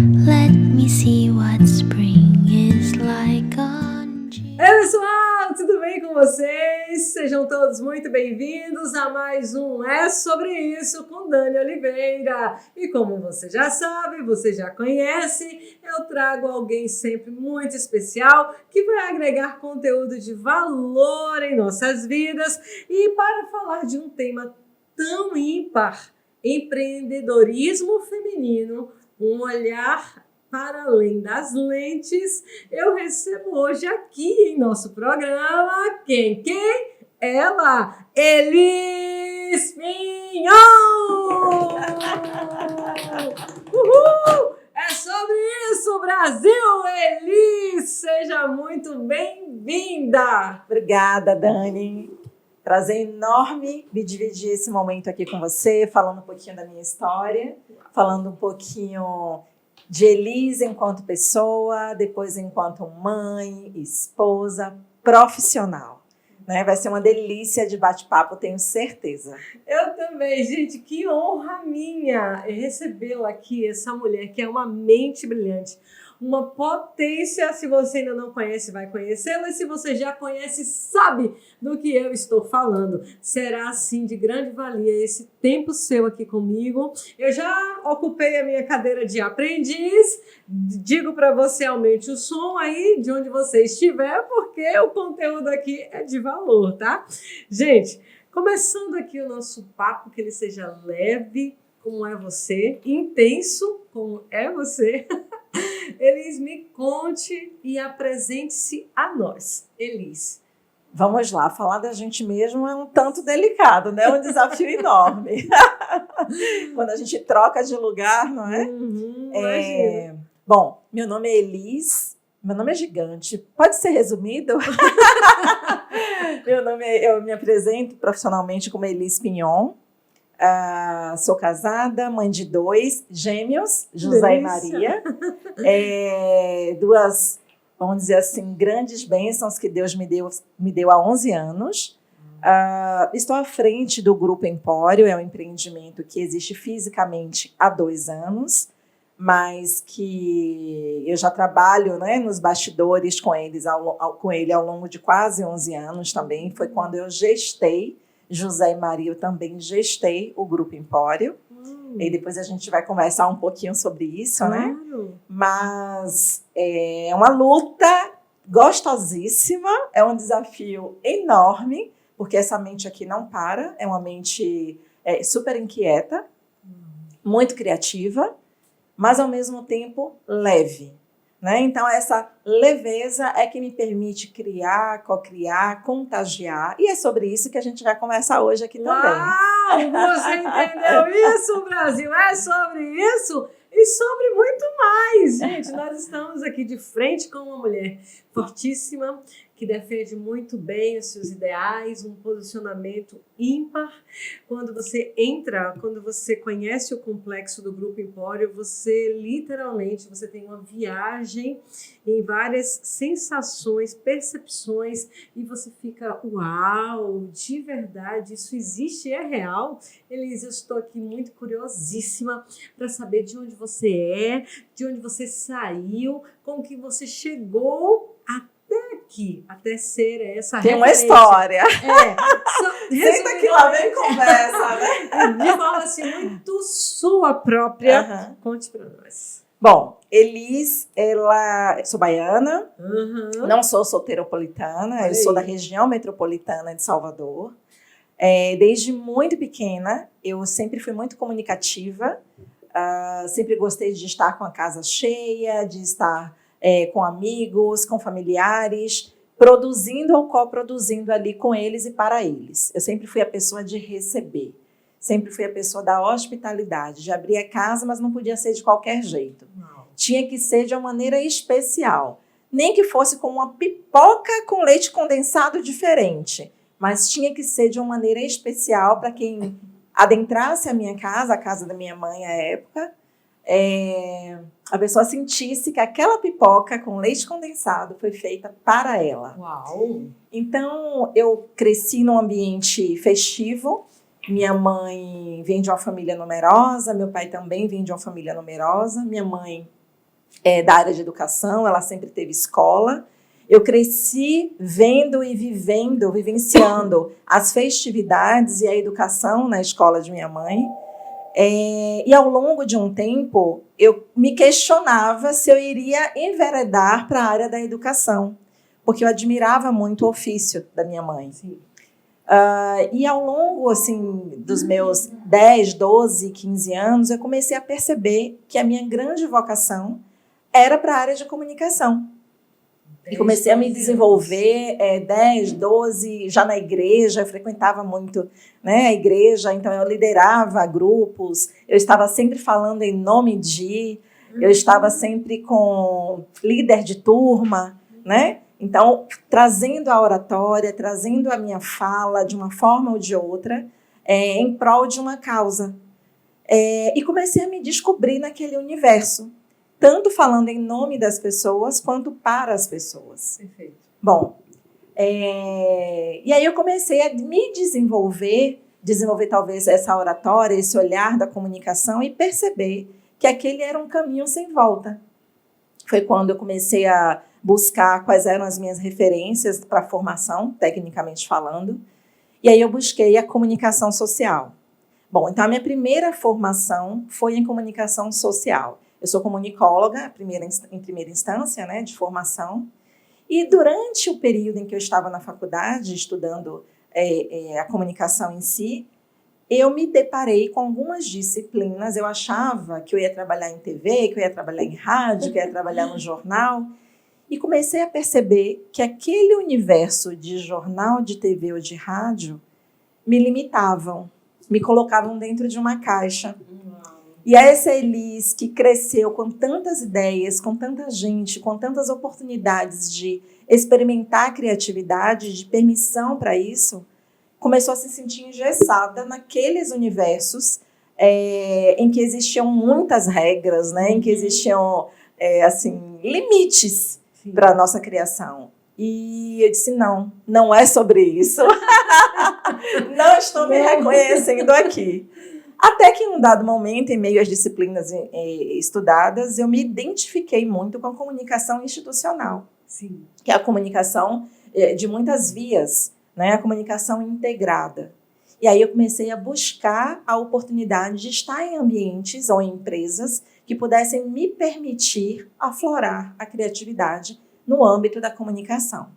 Let me see what spring is like on June. Ei, pessoal, tudo bem com vocês? Sejam todos muito bem-vindos a mais um É Sobre Isso com Dani Oliveira. E como você já sabe, você já conhece, eu trago alguém sempre muito especial que vai agregar conteúdo de valor em nossas vidas. E para falar de um tema tão ímpar, empreendedorismo feminino, um olhar para além das lentes, eu recebo hoje aqui em nosso programa, quem? Ela, Elis Pinhon! Uhul! É sobre isso, Brasil! Elis, seja muito bem-vinda! Obrigada, Dani. Prazer enorme me dividir esse momento aqui com você, falando um pouquinho da minha história, falando um pouquinho de Elis enquanto pessoa, depois enquanto mãe, esposa, profissional. Né? Vai ser uma delícia de bate-papo, tenho certeza. Eu também, gente, que honra minha recebê-la aqui, essa mulher que é uma mente brilhante, uma potência. Se você ainda não conhece, vai conhecê-la, e se você já conhece, sabe do que eu estou falando. Será, assim, de grande valia esse tempo seu aqui comigo. Eu já ocupei a minha cadeira de aprendiz, digo para você, aumente o som aí de onde você estiver, porque o conteúdo aqui é de valor, tá? Gente, começando aqui o nosso papo, que ele seja leve, como é você, intenso, como é você. Elis, me conte e apresente-se a nós. Elis. Vamos lá, falar da gente mesmo é um tanto delicado, né? É um desafio enorme. Quando a gente troca de lugar, não é? Imagina. Bom, meu nome é Elis, meu nome é gigante. Pode ser resumido? Eu me apresento profissionalmente como Elis Pinhon. Sou casada, mãe de 2 gêmeos, José e Maria. Duas, vamos dizer assim, grandes bênçãos que Deus me deu há 11 anos. Estou à frente do Grupo Empório, é um empreendimento que existe fisicamente há 2 anos, mas que eu já trabalho, né, nos bastidores com ele ao longo de quase 11 anos também. Foi quando eu gestei José e Maria, eu também gestei o Grupo Empório. E depois a gente vai conversar um pouquinho sobre isso, claro, né? Mas é uma luta gostosíssima, é um desafio enorme, porque essa mente aqui não para, é uma mente super inquieta, muito criativa, mas ao mesmo tempo leve. Né? Então, essa leveza é que me permite criar, co-criar, contagiar. E é sobre isso que a gente vai conversar hoje aqui também. Uau! Você entendeu isso, Brasil? É sobre isso e sobre muito mais. Gente, nós estamos aqui de frente com uma mulher fortíssima, que defende muito bem os seus ideais, um posicionamento ímpar. Quando você conhece o complexo do Grupo Empório, você literalmente tem uma viagem em várias sensações, percepções, e você fica, uau, de verdade, isso existe, é real? Elis, eu estou aqui muito curiosíssima para saber de onde você é, de onde você saiu, como que você chegou aqui, até ser essa Tem uma referência. História. Senta que lá vem conversa, né? De forma assim, muito sua própria. Conte para nós. Bom, Elis, sou baiana, não sou soteropolitana, eu sou da região metropolitana de Salvador. Desde muito pequena, eu sempre fui muito comunicativa, sempre gostei de estar com a casa cheia, de estar com amigos, com familiares, produzindo ou coproduzindo ali com eles e para eles. Eu sempre fui a pessoa de receber, sempre fui a pessoa da hospitalidade, de abrir a casa, mas não podia ser de qualquer jeito. Não. Tinha que ser de uma maneira especial, nem que fosse com uma pipoca com leite condensado diferente, mas tinha que ser de uma maneira especial para quem adentrasse a minha casa, a casa da minha mãe à época, a pessoa sentisse que aquela pipoca com leite condensado foi feita para ela. Uau! Então, eu cresci num ambiente festivo. Minha mãe vem de uma família numerosa, meu pai também vem de uma família numerosa. Minha mãe da área de educação, ela sempre teve escola. Eu cresci vendo e vivenciando as festividades e a educação na escola de minha mãe. E ao longo de um tempo, eu me questionava se eu iria enveredar para a área da educação, porque eu admirava muito o ofício da minha mãe. E ao longo assim, dos meus 10, 12, 15 anos, eu comecei a perceber que a minha grande vocação era para a área de comunicação. E comecei a me desenvolver 10, 12, já na igreja, eu frequentava muito, né, a igreja, então eu liderava grupos, eu estava sempre falando em nome de, eu estava sempre com líder de turma, né? Então, trazendo a oratória, trazendo a minha fala de uma forma ou de outra, em prol de uma causa. E comecei a me descobrir naquele universo, tanto falando em nome das pessoas, quanto para as pessoas. Perfeito. Bom, e aí eu comecei a me desenvolver talvez essa oratória, esse olhar da comunicação e perceber que aquele era um caminho sem volta. Foi quando eu comecei a buscar quais eram as minhas referências para a formação, tecnicamente falando, e aí eu busquei a comunicação social. Bom, então a minha primeira formação foi em comunicação social. Eu sou comunicóloga, em primeira instância, né, de formação, e durante o período em que eu estava na faculdade, estudando a comunicação em si, eu me deparei com algumas disciplinas. Eu achava que eu ia trabalhar em TV, que eu ia trabalhar em rádio, que eu ia trabalhar no jornal, e comecei a perceber que aquele universo de jornal, de TV ou de rádio me limitavam, me colocavam dentro de uma caixa. E essa Elis, que cresceu com tantas ideias, com tanta gente, com tantas oportunidades de experimentar a criatividade, de permissão para isso, começou a se sentir engessada naqueles universos em que existiam muitas regras, né? Em que existiam assim, limites para a nossa criação. E eu disse, não é sobre isso. Não estou me reconhecendo aqui. Até que em um dado momento, em meio às disciplinas estudadas, eu me identifiquei muito com a comunicação institucional. Sim. Que é a comunicação de muitas vias, né? A comunicação integrada. E aí eu comecei a buscar a oportunidade de estar em ambientes ou em empresas que pudessem me permitir aflorar a criatividade no âmbito da comunicação.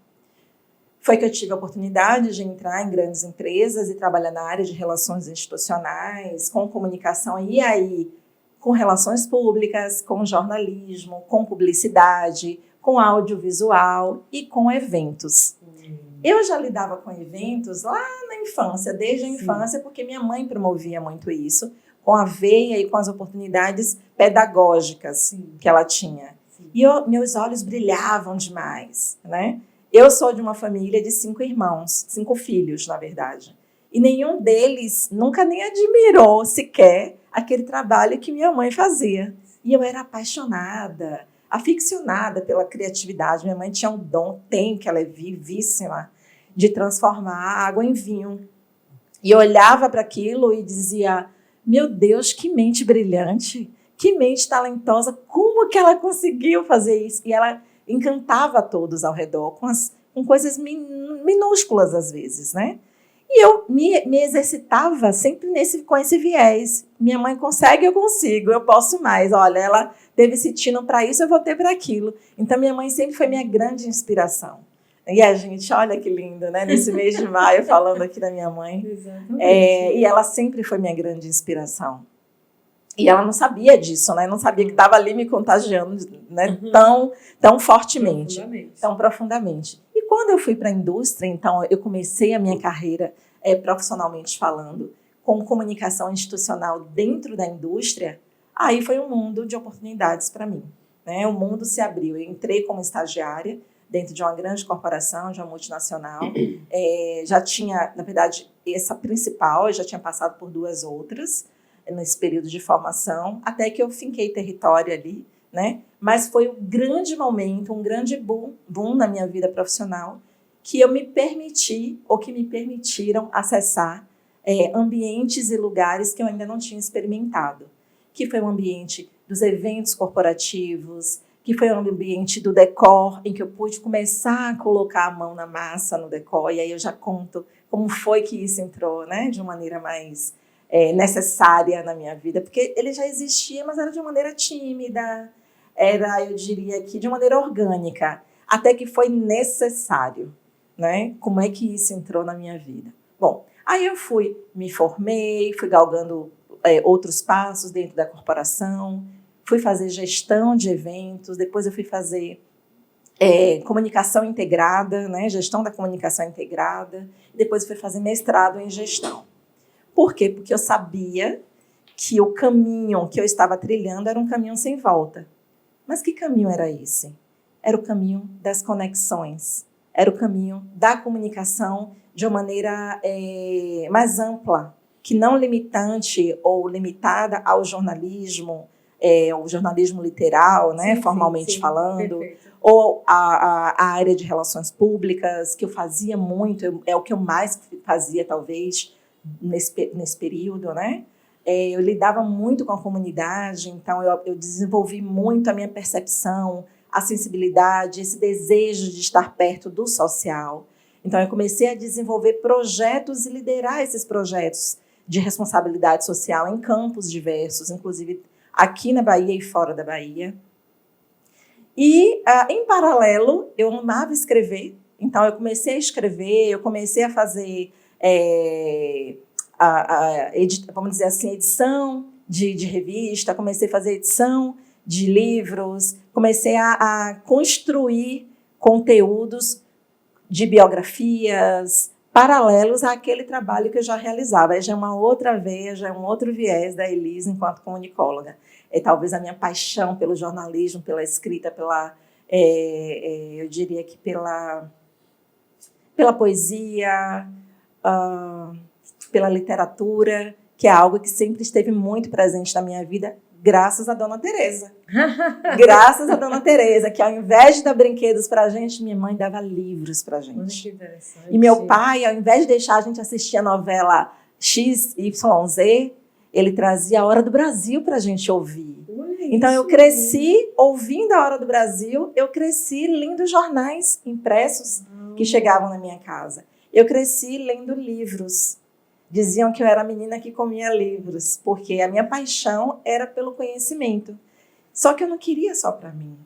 Foi que eu tive a oportunidade de entrar em grandes empresas e trabalhar na área de relações institucionais, com comunicação, e aí com relações públicas, com jornalismo, com publicidade, com audiovisual e com eventos. Eu já lidava com eventos lá na infância, desde a infância, porque minha mãe promovia muito isso, com a veia e com as oportunidades pedagógicas que ela tinha. E meus olhos brilhavam demais, né? Eu sou de uma família de 5 irmãos, 5 filhos, na verdade. E nenhum deles nunca nem admirou sequer aquele trabalho que minha mãe fazia. E eu era apaixonada, aficionada pela criatividade. Minha mãe tinha um dom, que ela é vivíssima, de transformar a água em vinho. E eu olhava para aquilo e dizia, meu Deus, que mente brilhante, que mente talentosa, como que ela conseguiu fazer isso? E ela encantava a todos ao redor, com coisas minúsculas às vezes, né? E eu me exercitava sempre com esse viés. Minha mãe consegue, eu consigo, eu posso mais. Olha, ela teve esse tino para isso, eu vou ter para aquilo. Então, minha mãe sempre foi minha grande inspiração. E a gente, olha que lindo, né? Nesse mês de maio, falando aqui da minha mãe. E ela sempre foi minha grande inspiração. E ela não sabia disso, né? Não sabia que estava ali me contagiando, né? Tão fortemente, tão profundamente. E quando eu fui para a indústria, então, eu comecei a minha carreira profissionalmente falando, com comunicação institucional dentro da indústria, aí foi um mundo de oportunidades para mim, né? O mundo se abriu. Eu entrei como estagiária dentro de uma grande corporação, de uma multinacional. Já tinha, na verdade, essa principal, eu já tinha passado por 2 outras, nesse período de formação, até que eu finquei território ali, né? Mas foi um grande momento, um grande boom na minha vida profissional, que eu me permiti, ou que me permitiram acessar ambientes e lugares que eu ainda não tinha experimentado, que foi um ambiente dos eventos corporativos, que foi um ambiente do decor, em que eu pude começar a colocar a mão na massa no decor, e aí eu já conto como foi que isso entrou, né, de uma maneira mais necessária na minha vida, porque ele já existia, mas era de uma maneira tímida, era, eu diria que, de uma maneira orgânica, até que foi necessário, né? Como é que isso entrou na minha vida? Bom, aí eu me formei, fui galgando outros passos dentro da corporação, fui fazer gestão de eventos, depois eu fui fazer comunicação integrada, né? Gestão da comunicação integrada, depois eu fui fazer mestrado em gestão. Por quê? Porque eu sabia que o caminho que eu estava trilhando era um caminho sem volta. Mas que caminho era esse? Era o caminho das conexões, era o caminho da comunicação de uma maneira mais ampla, que não limitante ou limitada ao jornalismo literal, né, sim, formalmente sim, falando, perfeito. Ou a área de relações públicas, que eu fazia muito, é o que eu mais fazia, talvez, nesse período, né? Eu lidava muito com a comunidade, então eu desenvolvi muito a minha percepção, a sensibilidade, esse desejo de estar perto do social. Então, eu comecei a desenvolver projetos e liderar esses projetos de responsabilidade social em campos diversos, inclusive aqui na Bahia e fora da Bahia. E, em paralelo, eu amava escrever, então eu comecei a escrever, eu comecei a fazer, vamos dizer assim, edição de revista, comecei a fazer edição de livros, comecei a construir conteúdos de biografias paralelos àquele trabalho que eu já realizava. Aí já é uma outra veia, já é um outro viés da Elise enquanto comunicóloga. Talvez a minha paixão pelo jornalismo, pela escrita, eu diria que pela poesia, pela literatura, que é algo que sempre esteve muito presente na minha vida, graças a Dona Teresa. Graças a Dona Teresa, que ao invés de dar brinquedos para a gente, minha mãe dava livros para a gente. Que interessante. E meu pai, ao invés de deixar a gente assistir a novela XYZ, ele trazia a Hora do Brasil para a gente ouvir. Então, eu cresci ouvindo a Hora do Brasil, eu cresci lendo jornais impressos que chegavam na minha casa. Eu cresci lendo livros. Diziam que eu era a menina que comia livros, porque a minha paixão era pelo conhecimento. Só que eu não queria só para mim.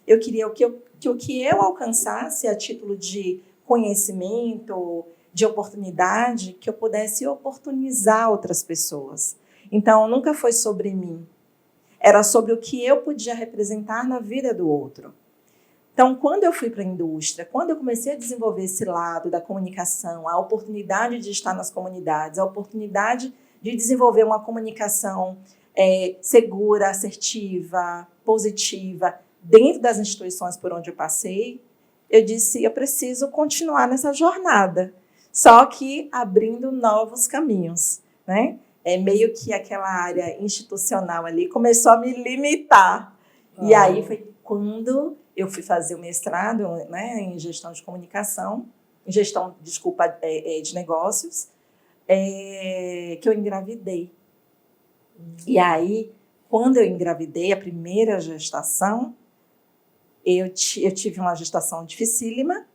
Eu queria que o que eu alcançasse a título de conhecimento, de oportunidade, que eu pudesse oportunizar outras pessoas. Então, nunca foi sobre mim. Era sobre o que eu podia representar na vida do outro. Então, quando eu fui para a indústria, quando eu comecei a desenvolver esse lado da comunicação, a oportunidade de estar nas comunidades, a oportunidade de desenvolver uma comunicação segura, assertiva, positiva, dentro das instituições por onde eu passei, eu disse, eu preciso continuar nessa jornada, só que abrindo novos caminhos, né? Meio que aquela área institucional ali começou a me limitar. E aí foi quando eu fui fazer o mestrado, né, em gestão de comunicação, de negócios, que eu engravidei. E aí, quando eu engravidei, a primeira gestação, eu tive uma gestação dificílima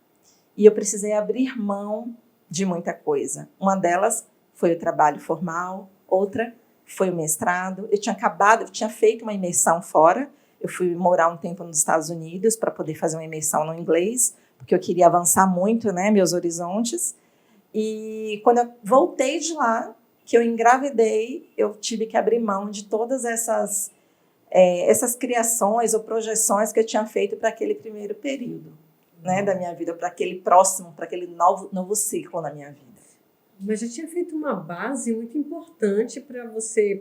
e eu precisei abrir mão de muita coisa. Uma delas foi o trabalho formal, outra foi o mestrado. Eu tinha feito uma imersão fora. Eu fui morar um tempo nos Estados Unidos para poder fazer uma imersão no inglês, porque eu queria avançar muito, né, meus horizontes. E quando eu voltei de lá, que eu engravidei, eu tive que abrir mão de todas essas criações ou projeções que eu tinha feito para aquele primeiro período, né, da minha vida, para aquele novo ciclo na minha vida. Mas já tinha feito uma base muito importante para você,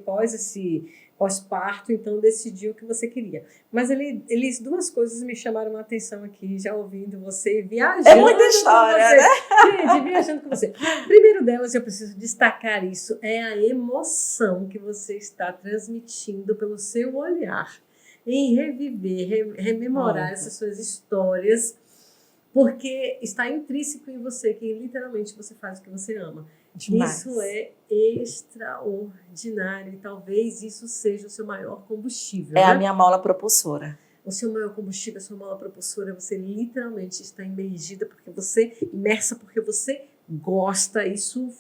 pós-parto, então decidir o que você queria. Mas eles duas coisas me chamaram a atenção aqui, já ouvindo você, viajando. É muita história, né? Gente, viajando com você. Primeiro delas, eu preciso destacar isso, é a emoção que você está transmitindo pelo seu olhar, em reviver, rememorar essas suas histórias, porque está intrínseco em você que literalmente você faz o que você ama. Demais. Isso é extraordinário e talvez isso seja o seu maior combustível, É né? a minha mola propulsora. O seu maior combustível, a sua mola propulsora, você literalmente está imersa porque você gosta,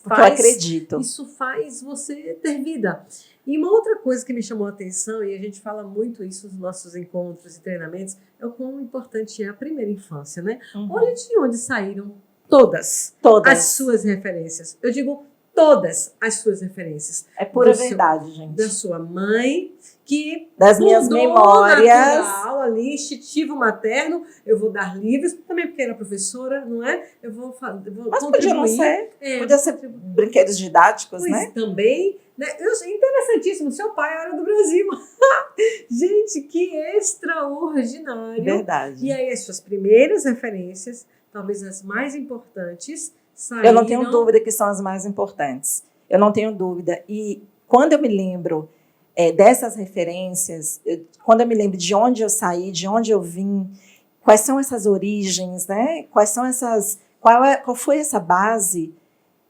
Porque eu acredito. isso faz você ter vida. E uma outra coisa que me chamou a atenção, e a gente fala muito isso nos nossos encontros e treinamentos, é o quão importante é a primeira infância, né? Olha de onde saíram todas as suas referências. Eu digo todas as suas referências. É pura Do seu- verdade, gente. Da sua mãe, que Das minhas fundou memórias. natural ali, instintivo materno. Eu vou dar livros, também porque era professora, não é? Eu vou Mas podia não ser. Podia ser brinquedos didáticos, Pois né? também, né? Interessantíssimo, seu pai era do Brasil. Gente, que extraordinário. Verdade. E aí as suas primeiras referências, talvez as mais importantes, saíram... Eu não tenho dúvida que são as mais importantes. Eu não tenho dúvida. E quando eu me lembro dessas referências, quando eu me lembro de onde eu saí, de onde eu vim, quais são essas origens, né? Qual foi essa base,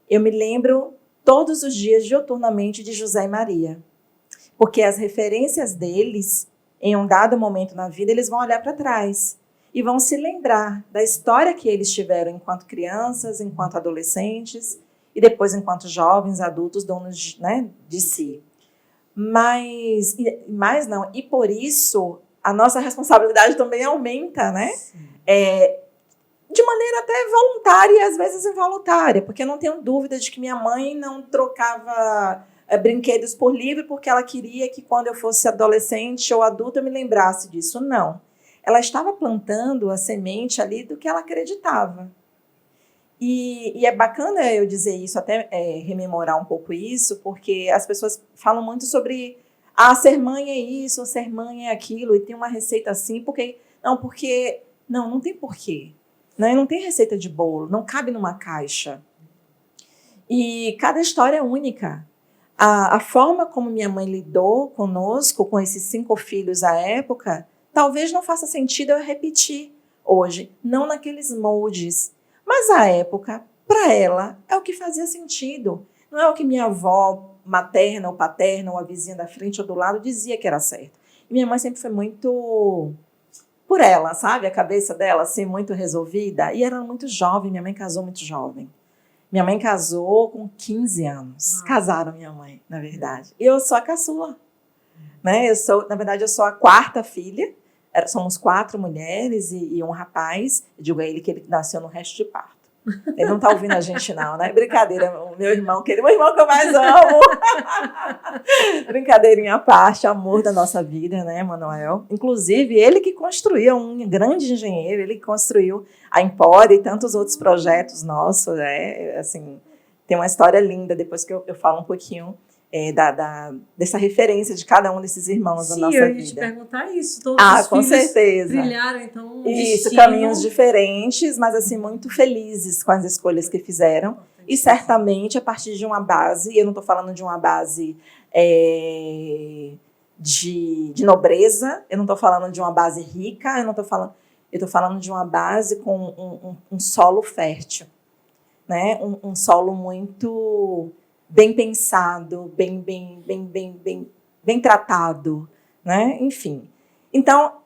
eu me lembro todos os dias, diuturnamente, de José e Maria. Porque as referências deles, em um dado momento na vida, eles vão olhar para trás e vão se lembrar da história que eles tiveram enquanto crianças, enquanto adolescentes e depois enquanto jovens, adultos, donos, né, de si. E por isso a nossa responsabilidade também aumenta, né? De maneira até voluntária e às vezes involuntária, porque eu não tenho dúvida de que minha mãe não trocava brinquedos por livro porque ela queria que quando eu fosse adolescente ou adulta eu me lembrasse disso. Não. Ela estava plantando a semente ali do que ela acreditava. E é bacana eu dizer isso, até rememorar um pouco isso, porque as pessoas falam muito sobre ser mãe é isso, ser mãe é aquilo, e tem uma receita assim, não tem porquê. Não tem receita de bolo, não cabe numa caixa. E cada história é única. A forma como minha mãe lidou conosco, com esses 5 filhos à época, talvez não faça sentido eu repetir hoje, não naqueles moldes. Mas à época, para ela, é o que fazia sentido. Não é o que minha avó materna ou paterna ou a vizinha da frente ou do lado dizia que era certo. E minha mãe sempre foi muito por ela, sabe? A cabeça dela, assim, muito resolvida. E era muito jovem, minha mãe casou muito jovem. Minha mãe casou com 15 anos. Casaram minha mãe, na verdade. E eu sou a caçula. Né? Na verdade, eu sou a 4ª filha. Somos 4 mulheres e um rapaz. Eu digo a ele que ele nasceu no resto de parto. Ele não está ouvindo a gente não, né? Brincadeira, o meu irmão, que eu mais amo. Brincadeirinha à parte, amor da nossa vida, né, Manuel? Inclusive, ele que construiu, um grande engenheiro, ele que construiu a Empório e tantos outros projetos nossos, né? Assim, tem uma história linda, depois que eu falo um pouquinho dessa referência de cada um desses irmãos da nossa vida. Sim, eu ia te perguntar isso. Todos os com filhos certeza. Brilharam, então, isso, caminhos diferentes, mas assim, muito felizes com as escolhas que fizeram. E certamente a partir de uma base, e eu não estou falando de uma base de nobreza, eu não estou falando de uma base rica, eu estou falando de uma base com um solo fértil, né? Um solo muito bem pensado, bem tratado, né? Enfim. Então,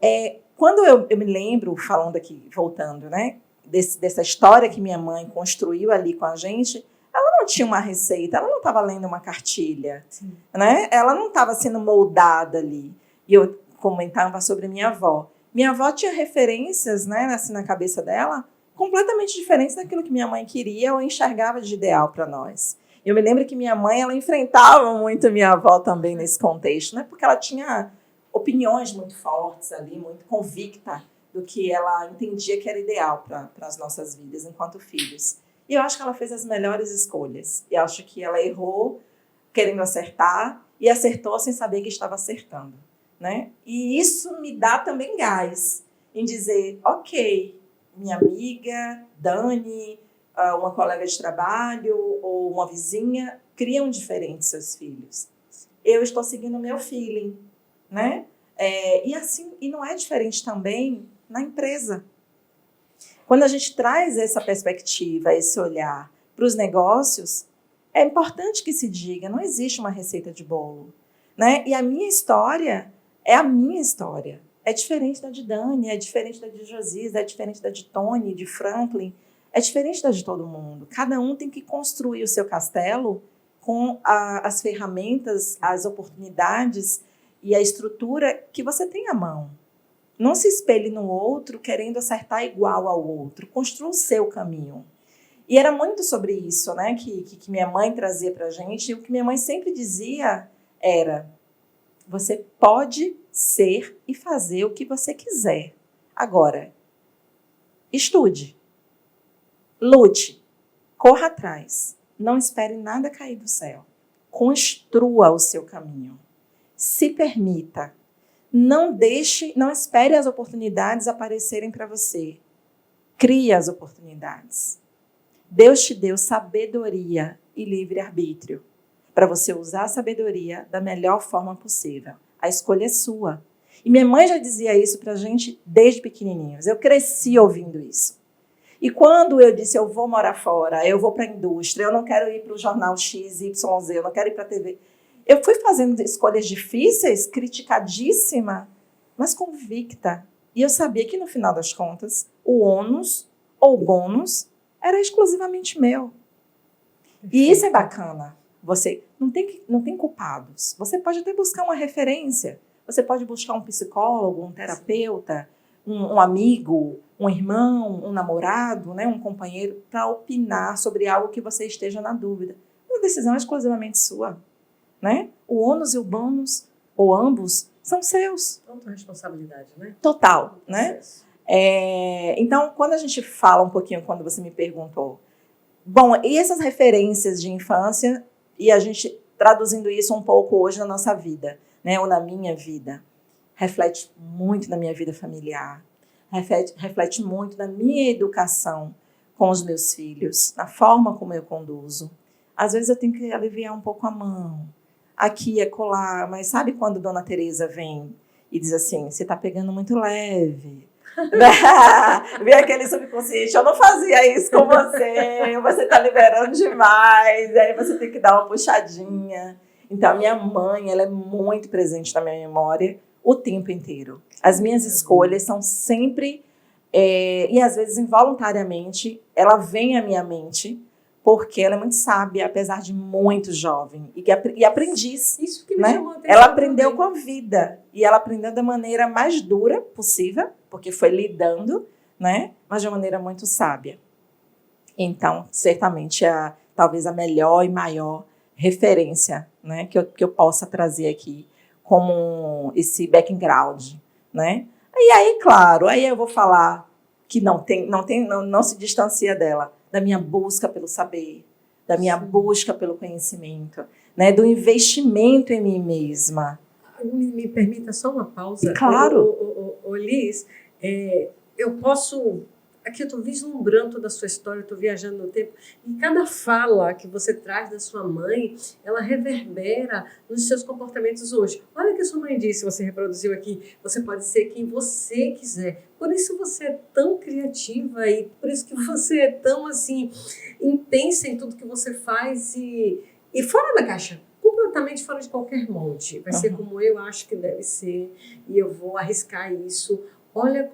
quando eu me lembro, falando aqui, voltando, né? Dessa história que minha mãe construiu ali com a gente, ela não tinha uma receita, ela não estava lendo uma cartilha, né? Ela não estava sendo moldada ali. E eu comentava sobre minha avó. Minha avó tinha referências, né, assim, na cabeça dela, completamente diferentes daquilo que minha mãe queria ou enxergava de ideal para nós. Eu me lembro que minha mãe, ela enfrentava muito minha avó também nesse contexto, né? Porque ela tinha opiniões muito fortes ali, muito convicta do que ela entendia que era ideal para as nossas vidas enquanto filhos. E eu acho que ela fez as melhores escolhas. E acho que ela errou querendo acertar e acertou sem saber que estava acertando, né? E isso me dá também gás em dizer, ok, minha amiga, Dani, uma colega de trabalho ou uma vizinha, criam diferente seus filhos. Eu estou seguindo o meu feeling, né? E não é diferente também na empresa. Quando a gente traz essa perspectiva, esse olhar para os negócios, É importante que se diga, não existe uma receita de bolo, né? E a minha história é a minha história. É diferente da de Dani, é diferente da de Josias, é diferente da de Tony, de Franklin, é diferente da de todo mundo. Cada um tem que construir o seu castelo com as ferramentas, as oportunidades e a estrutura que você tem à mão. Não se espelhe no outro querendo acertar igual ao outro. Construa o seu caminho. E era muito sobre isso, né, que minha mãe trazia para a gente. E o que minha mãe sempre dizia era: você pode ser e fazer o que você quiser. Agora, estude, lute, corra atrás. Não espere nada cair do céu. Construa o seu caminho. Se permita. Não espere as oportunidades aparecerem para você. Crie as oportunidades. Deus te deu sabedoria e livre-arbítrio para você usar a sabedoria da melhor forma possível. A escolha é sua. E minha mãe já dizia isso para a gente desde pequenininhos. Eu cresci ouvindo isso. E quando eu disse, eu vou morar fora, eu vou para a indústria, eu não quero ir para o jornal XYZ, eu não quero ir para a TV. Eu fui fazendo escolhas difíceis, criticadíssima, mas convicta. E eu sabia que, no final das contas, o ônus ou bônus era exclusivamente meu. E isso é bacana. Você não tem culpados. Você pode até buscar uma referência. Você pode buscar um psicólogo, um terapeuta, um amigo, um irmão, um namorado, né, um companheiro, para opinar sobre algo que você esteja na dúvida. Uma decisão é exclusivamente sua. Né? O ônus e o bônus, ou ambos, são seus. Autorresponsabilidade, né? Total, né? Então, quando a gente fala um pouquinho, quando você me perguntou, bom, e essas referências de infância, e a gente traduzindo isso um pouco hoje na nossa vida, né? Ou na minha vida, reflete muito na minha vida familiar, reflete muito na minha educação com os meus filhos, na forma como eu conduzo. Às vezes eu tenho que aliviar um pouco a mão, aqui é colar, mas sabe quando Dona Teresa vem e diz assim, você está pegando muito leve. Vem aquele subconsciente, eu não fazia isso com você está liberando demais, aí você tem que dar uma puxadinha. Então, a minha mãe, ela é muito presente na minha memória o tempo inteiro. As minhas escolhas são sempre, e às vezes involuntariamente, ela vem à minha mente, porque ela é muito sábia, apesar de muito jovem. E aprendiz. Isso que me chamou a atenção. Ela aprendeu com a vida. E ela aprendeu da maneira mais dura possível, porque foi lidando, né? Mas de uma maneira muito sábia. Então, certamente, talvez a melhor e maior referência, né, que eu possa trazer aqui como esse background, né? E aí, claro, aí eu vou falar que não se distancia dela, da minha busca pelo saber, da minha busca pelo conhecimento, né, do investimento em mim mesma. Me permita só uma pausa? Claro. Liz, eu posso... Aqui eu estou vislumbrando toda a sua história, estou viajando no tempo, e cada fala que você traz da sua mãe, ela reverbera nos seus comportamentos hoje. Olha o que a sua mãe disse, você reproduziu aqui, você pode ser quem você quiser. Por isso você é tão criativa e por isso que você é tão, assim, intensa em tudo que você faz e fora da caixa. Completamente fora de qualquer molde. Vai ser como eu acho que deve ser e eu vou arriscar isso. Olha,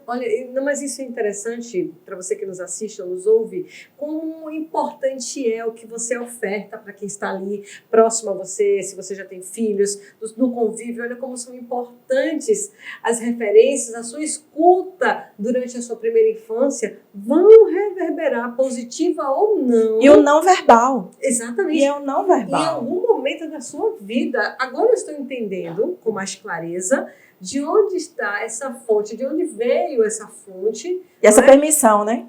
não, mas isso é interessante para você que nos assiste ou nos ouve, como importante é o que você oferta para quem está ali próximo a você, se você já tem filhos, no convívio, olha como são importantes as referências, a sua escuta durante a sua primeira infância vão reverberar, positiva ou não. E o não verbal. Exatamente. E o não verbal. Em algum momento da sua vida, agora eu estou entendendo com mais clareza de onde está essa fonte, de onde veio essa fonte. E essa permissão, né?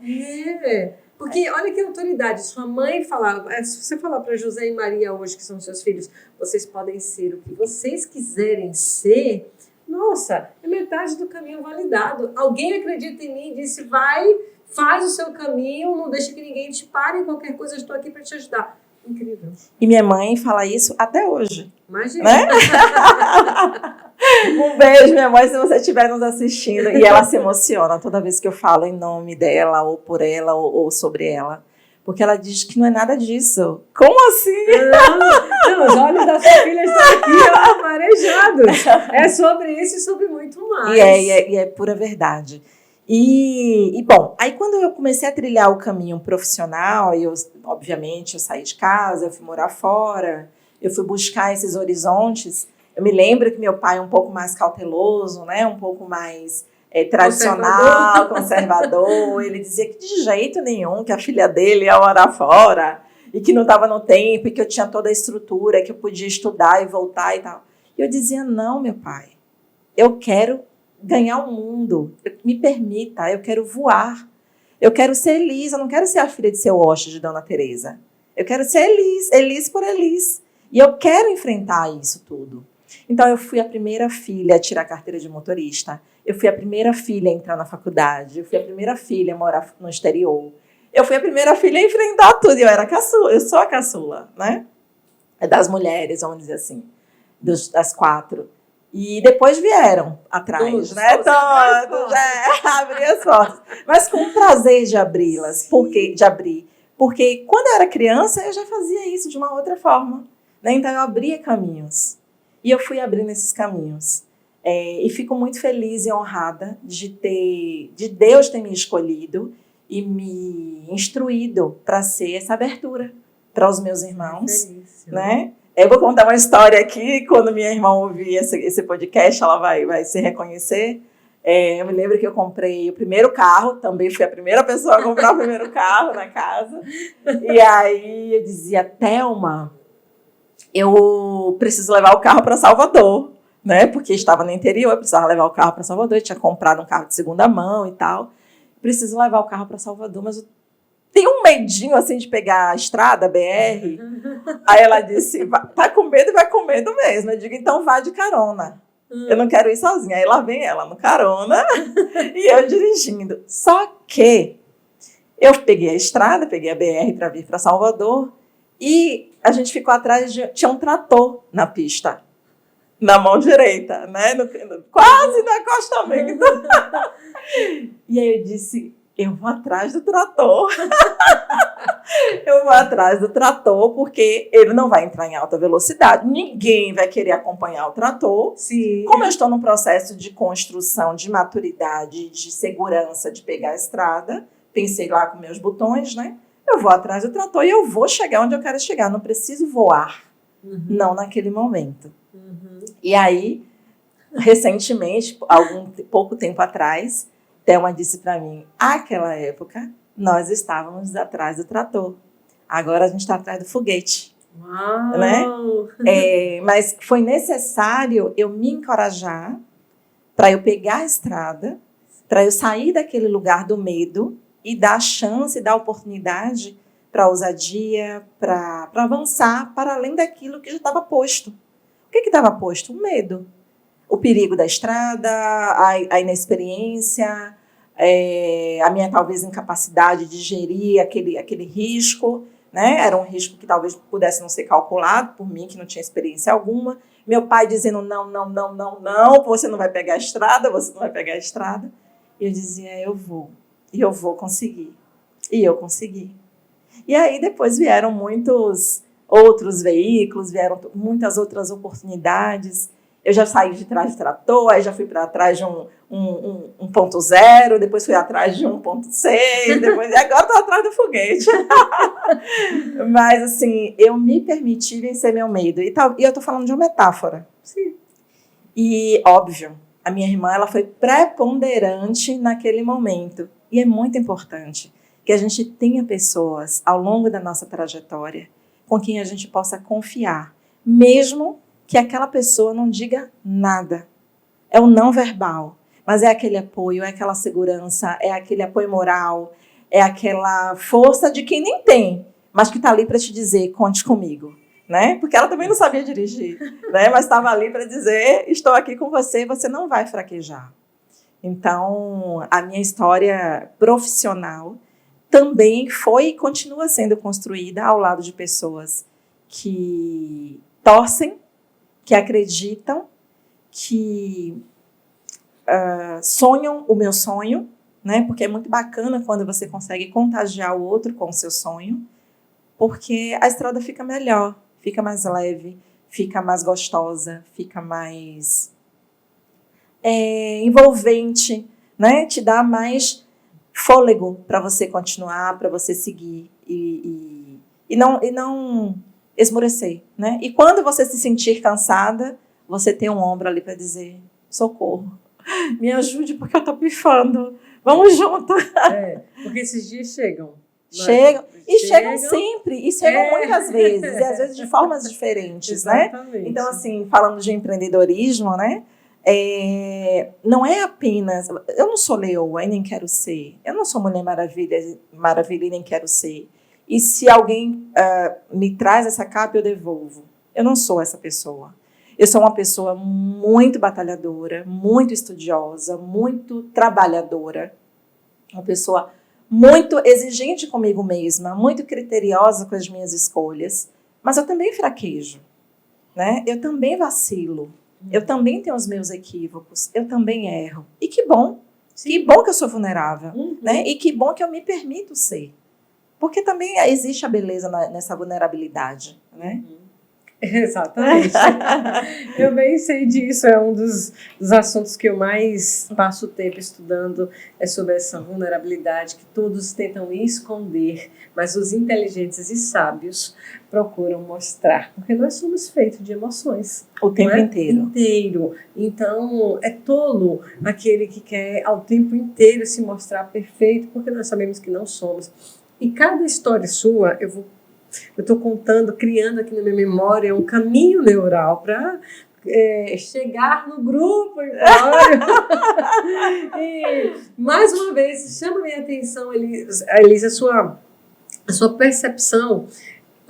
Porque olha que autoridade. Sua mãe falava, se você falar para José e Maria hoje, que são seus filhos, vocês podem ser o que vocês quiserem ser, nossa, é metade do caminho validado. Alguém acredita em mim e disse, vai, faz o seu caminho, não deixa que ninguém te pare, qualquer coisa eu estou aqui para te ajudar. Incrível. E minha mãe fala isso até hoje. Imagina. Né? Um beijo, minha mãe, se você estiver nos assistindo. E ela se emociona toda vez que eu falo em nome dela, ou por ela, ou sobre ela. Porque ela diz que não é nada disso. Como assim? Não, os olhos da sua filha estão aqui, ó, marejados. É sobre isso e sobre muito mais. E é pura verdade. E, bom, aí quando eu comecei a trilhar o caminho profissional, obviamente, eu saí de casa, eu fui morar fora, eu fui buscar esses horizontes. Eu me lembro que meu pai é um pouco mais cauteloso, né? Um pouco mais tradicional, conservador. Ele dizia que de jeito nenhum que a filha dele ia morar fora e que não estava no tempo e que eu tinha toda a estrutura, que eu podia estudar e voltar e tal. E eu dizia, não, meu pai, eu quero ganhar o mundo, me permita, eu quero voar, eu quero ser Elis, eu não quero ser a filha de seu Oxe, de Dona Teresa. Eu quero ser Elis, Elis por Elis. E eu quero enfrentar isso tudo. Então, eu fui a primeira filha a tirar a carteira de motorista. Eu fui a primeira filha a entrar na faculdade. Eu fui a primeira filha a morar no exterior. Eu fui a primeira filha a enfrentar tudo. Eu era caçula, eu sou a caçula, né? Das mulheres, vamos dizer assim, das 4. E depois vieram atrás, né? Todos, abri as portas. Mas com o prazer de abri-las, porque quando eu era criança, eu já fazia isso de uma outra forma, né? Então, eu abria caminhos. E eu fui abrindo esses caminhos. E fico muito feliz e honrada de Deus ter me escolhido e me instruído para ser essa abertura para os meus irmãos, né? Eu vou contar uma história aqui, quando minha irmã ouvir esse podcast, ela vai se reconhecer. Eu me lembro que eu comprei o primeiro carro, também fui a primeira pessoa a comprar o primeiro carro na casa. E aí eu dizia, Thelma, eu preciso levar o carro para Salvador, né? Porque estava no interior, eu precisava levar o carro para Salvador, eu tinha comprado um carro de segunda mão e tal. Preciso levar o carro para Salvador, mas eu tenho um medinho assim de pegar a estrada, a BR. Aí ela disse, tá com medo e vai com medo mesmo. Eu digo, então vá de carona. Eu não quero ir sozinha. Aí lá vem ela no carona e eu dirigindo. Só que eu peguei a estrada, peguei a BR para vir para Salvador e a gente ficou atrás tinha um trator na pista, na mão direita, né? Quase no acostamento. E aí eu disse, eu vou atrás do trator. Eu vou atrás do trator, porque ele não vai entrar em alta velocidade. Ninguém vai querer acompanhar o trator. Sim. Como eu estou num processo de construção, de maturidade, de segurança, de pegar a estrada, pensei lá com meus botões, né? Eu vou atrás do trator e eu vou chegar onde eu quero chegar. Não preciso voar. Não naquele momento. E aí, recentemente, pouco tempo atrás, Thelma disse para mim, naquela época, nós estávamos atrás do trator. Agora a gente está atrás do foguete. Uau! Né? Mas foi necessário eu me encorajar para eu pegar a estrada, para eu sair daquele lugar do medo e dar a chance, dar a oportunidade para a ousadia, para avançar para além daquilo que já estava posto. O que estava posto? O medo. O perigo da estrada, a inexperiência, a minha talvez incapacidade de gerir aquele risco, né? Era um risco que talvez pudesse não ser calculado por mim, que não tinha experiência alguma. Meu pai dizendo não, você não vai pegar a estrada, você não vai pegar a estrada. E eu dizia, eu vou, e eu vou conseguir. E eu consegui. E aí depois vieram muitos outros veículos, vieram muitas outras oportunidades. Eu já saí de trás de trator, aí já fui para trás de um 1.0, depois fui atrás de 1.6, depois, e agora estou atrás do foguete. Mas, assim, eu me permiti vencer meu medo. E eu estou falando de uma metáfora. Sim. E, óbvio, a minha irmã ela foi preponderante naquele momento. E é muito importante que a gente tenha pessoas ao longo da nossa trajetória com quem a gente possa confiar, mesmo que aquela pessoa não diga nada. É o não verbal, mas é aquele apoio, é aquela segurança, é aquele apoio moral, é aquela força de quem nem tem, mas que está ali para te dizer, conte comigo, né? Porque ela também não sabia dirigir, né? Mas estava ali para dizer, estou aqui com você, você não vai fraquejar. Então, a minha história profissional também foi e continua sendo construída ao lado de pessoas que torcem, que acreditam, que sonham o meu sonho, né? Porque é muito bacana quando você consegue contagiar o outro com o seu sonho, porque a estrada fica melhor, fica mais leve, fica mais gostosa, fica mais envolvente, né? Te dá mais fôlego para você continuar, para você seguir e não esmorecer, né? E quando você se sentir cansada, você tem um ombro ali para dizer: socorro, me ajude porque eu tô pifando, vamos junto. Porque esses dias chegam. Chegam sempre, e chegam muitas vezes, e às vezes de formas diferentes, né? Então, assim, falando de empreendedorismo, né? Não é apenas... Eu não sou leoa e nem quero ser. Eu não sou Mulher Maravilha e nem quero ser. E se alguém me traz essa capa, eu devolvo. Eu não sou essa pessoa. Eu sou uma pessoa muito batalhadora, muito estudiosa, muito trabalhadora. Uma pessoa muito exigente comigo mesma, muito criteriosa com as minhas escolhas. Mas eu também fraquejo, né? Eu também vacilo. Eu também tenho os meus equívocos, eu também erro. E que bom. Sim. Que bom que eu sou vulnerável, né? E que bom que eu me permito ser. Porque também existe a beleza nessa vulnerabilidade, né? Exatamente. Eu bem sei disso, é um dos assuntos que eu mais passo tempo estudando, é sobre essa vulnerabilidade que todos tentam esconder, mas os inteligentes e sábios procuram mostrar, porque nós somos feitos de emoções. O tempo inteiro. Então, é tolo aquele que quer ao tempo inteiro se mostrar perfeito, porque nós sabemos que não somos. E cada história sua, eu estou contando, criando aqui na minha memória um caminho neural para chegar no grupo embora. E, mais uma vez, chama minha atenção, Elisa, a sua percepção.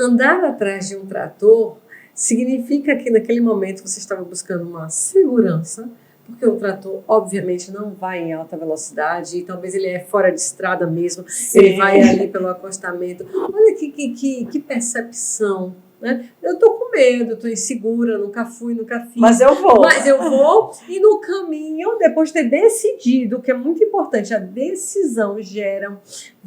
Andar atrás de um trator significa que naquele momento você estava buscando uma segurança, porque o trator, obviamente, não vai em alta velocidade, e talvez ele é fora de estrada mesmo. Sim. Ele vai ali pelo acostamento. Olha que percepção, né? Eu estou com medo, estou insegura, nunca fui, nunca fiz. Mas eu vou, e no caminho, depois de ter decidido, que é muito importante, a decisão gera,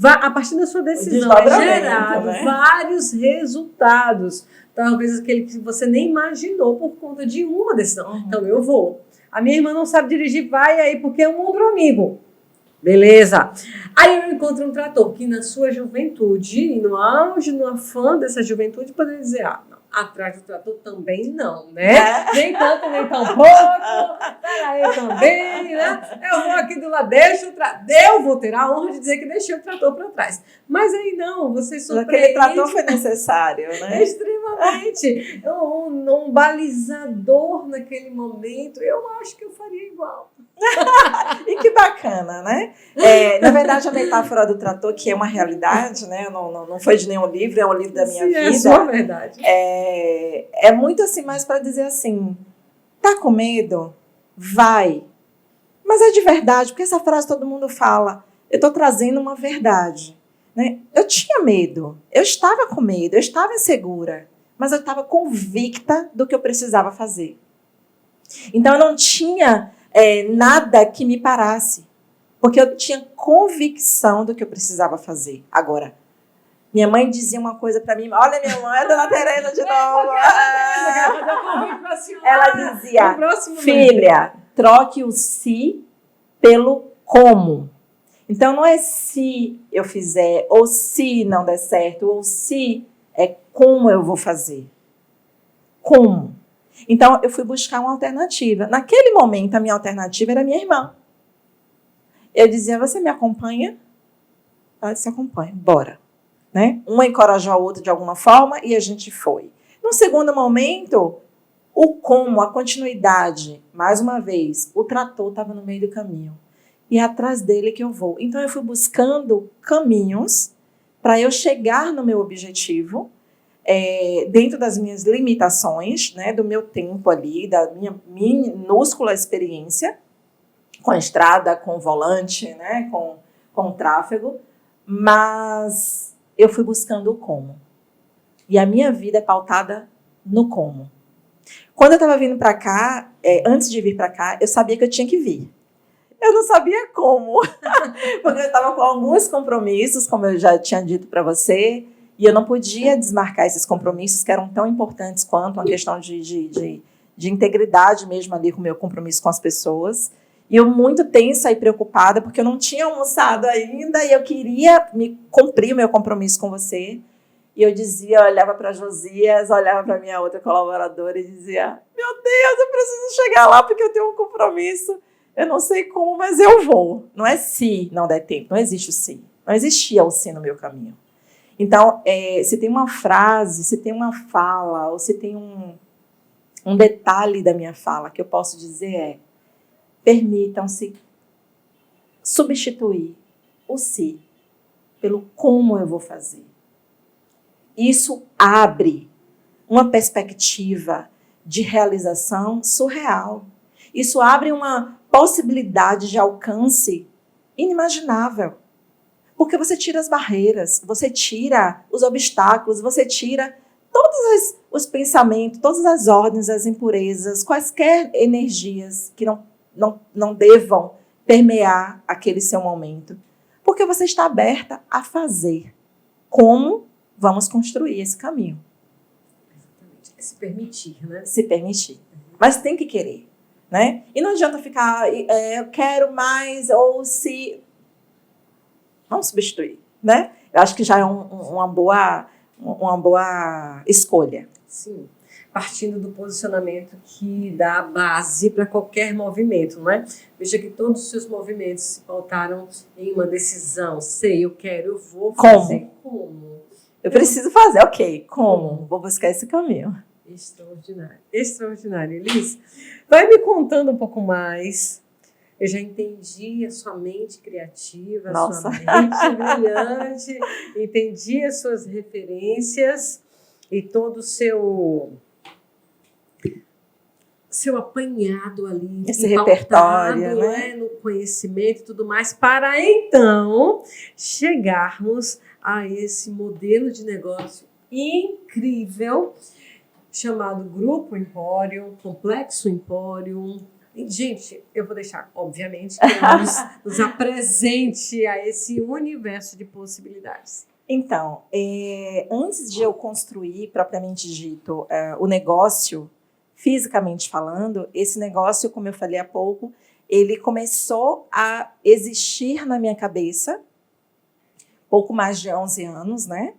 a partir da sua decisão é gerado, né? Vários resultados. Talvez aquele que você nem imaginou por conta de uma decisão. Então, eu vou. A minha irmã não sabe dirigir, vai aí, porque é um ombro amigo. Beleza. Aí eu encontro um trator que na sua juventude, e no auge, no afã dessa juventude, poderia dizer, não, atrás do trator também não, né? Nem tanto, nem tão pouco. Peraí também, né? Eu vou aqui do lado, eu vou ter a honra de dizer que deixei o trator para trás. Mas aí não, você surpreende. Aquele trator foi necessário, né? Extremamente. Um balizador naquele momento, eu acho que eu faria igual. E que bacana, né? Na verdade, a metáfora do trator, que é uma realidade, né? Não foi de nenhum livro, é um livro da minha vida. É a sua verdade. É muito assim, mais para dizer assim, tá com medo? Vai. Mas é de verdade, porque essa frase todo mundo fala. Eu estou trazendo uma verdade, né? Eu tinha medo, eu estava com medo, eu estava insegura, mas eu estava convicta do que eu precisava fazer. Então, eu não tinha nada que me parasse, porque eu tinha convicção do que eu precisava fazer. Agora, minha mãe dizia uma coisa para mim, olha minha mãe, é Dona Tereza de novo. Ela dizia, filha, troque o se pelo como. Então, não é se eu fizer, ou se não der certo, ou se é como eu vou fazer. Como? Então, eu fui buscar uma alternativa. Naquele momento, a minha alternativa era minha irmã. Eu dizia, você me acompanha? Ela disse, acompanha, bora. Né? Uma encorajou a outra de alguma forma e a gente foi. No segundo momento, o como, a continuidade, mais uma vez, o trator estava no meio do caminho. E é atrás dele que eu vou. Então, eu fui buscando caminhos para eu chegar no meu objetivo, dentro das minhas limitações, né, do meu tempo ali, da minha minúscula experiência com a estrada, com o volante, né, com o tráfego, mas eu fui buscando o como. E a minha vida é pautada no como. Quando eu estava vindo para cá, antes de vir para cá, eu sabia que eu tinha que vir. Eu não sabia como, porque eu estava com alguns compromissos, como eu já tinha dito para você, e eu não podia desmarcar esses compromissos que eram tão importantes quanto uma questão de integridade mesmo ali com o meu compromisso com as pessoas. E eu muito tensa e preocupada, porque eu não tinha almoçado ainda e eu queria cumprir o meu compromisso com você. E eu dizia, olhava para Josias, olhava para minha outra colaboradora e dizia, meu Deus, eu preciso chegar lá porque eu tenho um compromisso. Eu não sei como, mas eu vou. Não é se não der tempo, não existe o se. Não existia o se no meu caminho. Então, se tem uma frase, se tem uma fala, ou se tem um detalhe da minha fala que eu posso dizer permitam-se substituir o se pelo como eu vou fazer. Isso abre uma perspectiva de realização surreal. Isso abre uma possibilidade de alcance inimaginável. Porque você tira as barreiras, você tira os obstáculos, você tira todos os pensamentos, todas as ordens, as impurezas, quaisquer energias que não devam permear aquele seu momento. Porque você está aberta a fazer. Como vamos construir esse caminho? Exatamente. Se permitir, né? Se permitir. Mas tem que querer, né? E não adianta ficar, eu quero mais, ou se... Vamos substituir, né? Eu acho que já é uma boa escolha. Sim. Partindo do posicionamento que dá a base para qualquer movimento, não é? Veja que todos os seus movimentos se pautaram em uma decisão. Sei, eu quero, eu vou fazer. Como? Eu preciso fazer, ok. Como? Vou buscar esse caminho. Extraordinário. Extraordinário, Elis. Vai me contando um pouco mais. Eu já entendi a sua mente criativa, a sua mente brilhante, entendi as suas referências e todo o seu apanhado ali, esse repertório, né? No conhecimento e tudo mais, para então chegarmos a esse modelo de negócio incrível chamado Grupo Empório, Complexo Empório. Gente, eu vou deixar, obviamente, que ela nos apresente a esse universo de possibilidades. Então, antes de eu construir, propriamente dito, o negócio, fisicamente falando, esse negócio, como eu falei há pouco, ele começou a existir na minha cabeça, pouco mais de 11 anos, né?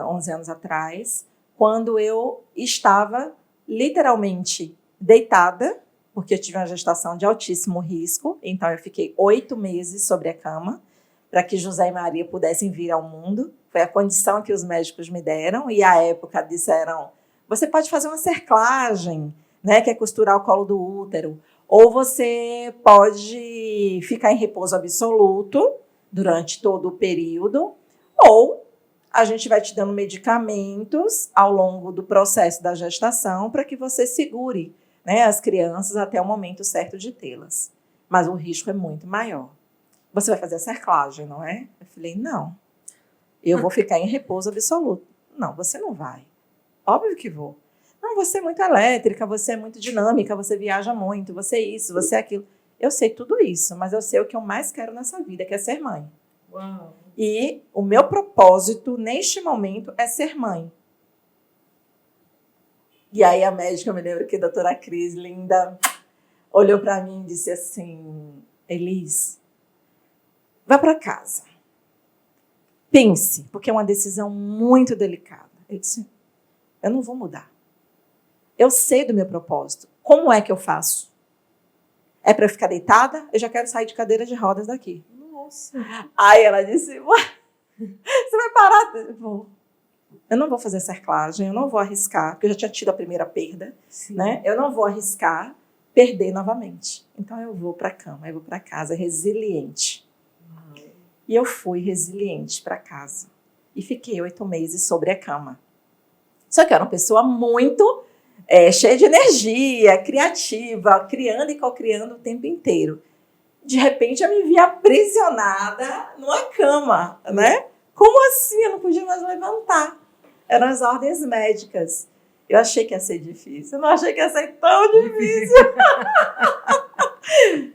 11 anos atrás, quando eu estava literalmente deitada, porque eu tive uma gestação de altíssimo risco, então eu fiquei 8 meses sobre a cama, para que José e Maria pudessem vir ao mundo. Foi a condição que os médicos me deram, e à época disseram, você pode fazer uma cerclagem, né, que é costurar o colo do útero, ou você pode ficar em repouso absoluto durante todo o período, ou a gente vai te dando medicamentos ao longo do processo da gestação para que você segure, né, as crianças até o momento certo de tê-las. Mas o risco é muito maior. Você vai fazer a cerclagem, não é? Eu falei, não. Eu vou ficar em repouso absoluto. Não, você não vai. Óbvio que vou. Não, você é muito elétrica, você é muito dinâmica, você viaja muito, você é isso, você é aquilo. Eu sei tudo isso, mas eu sei o que eu mais quero nessa vida, que é ser mãe. Uau. E o meu propósito, neste momento, é ser mãe. E aí a médica, eu me lembro que a doutora Cris, linda, olhou para mim e disse assim, Elis, vá para casa. Pense, porque é uma decisão muito delicada. Eu disse, eu não vou mudar. Eu sei do meu propósito. Como é que eu faço? É para eu ficar deitada? Eu já quero sair de cadeira de rodas daqui. Nossa. Aí ela disse, você vai parar? Eu não vou fazer cerclagem, eu não vou arriscar, porque eu já tinha tido a primeira perda, né? Eu não vou arriscar perder novamente. Então eu vou para a cama, eu vou para casa resiliente. Uau. E eu fui resiliente para casa. E fiquei 8 meses sobre a cama. Só que eu era uma pessoa muito cheia de energia, criativa, criando e co-criando o tempo inteiro. De repente eu me vi aprisionada numa cama, né? Como assim? Eu não podia mais levantar. Eram as ordens médicas. Eu achei que ia ser difícil. Eu não achei que ia ser tão difícil.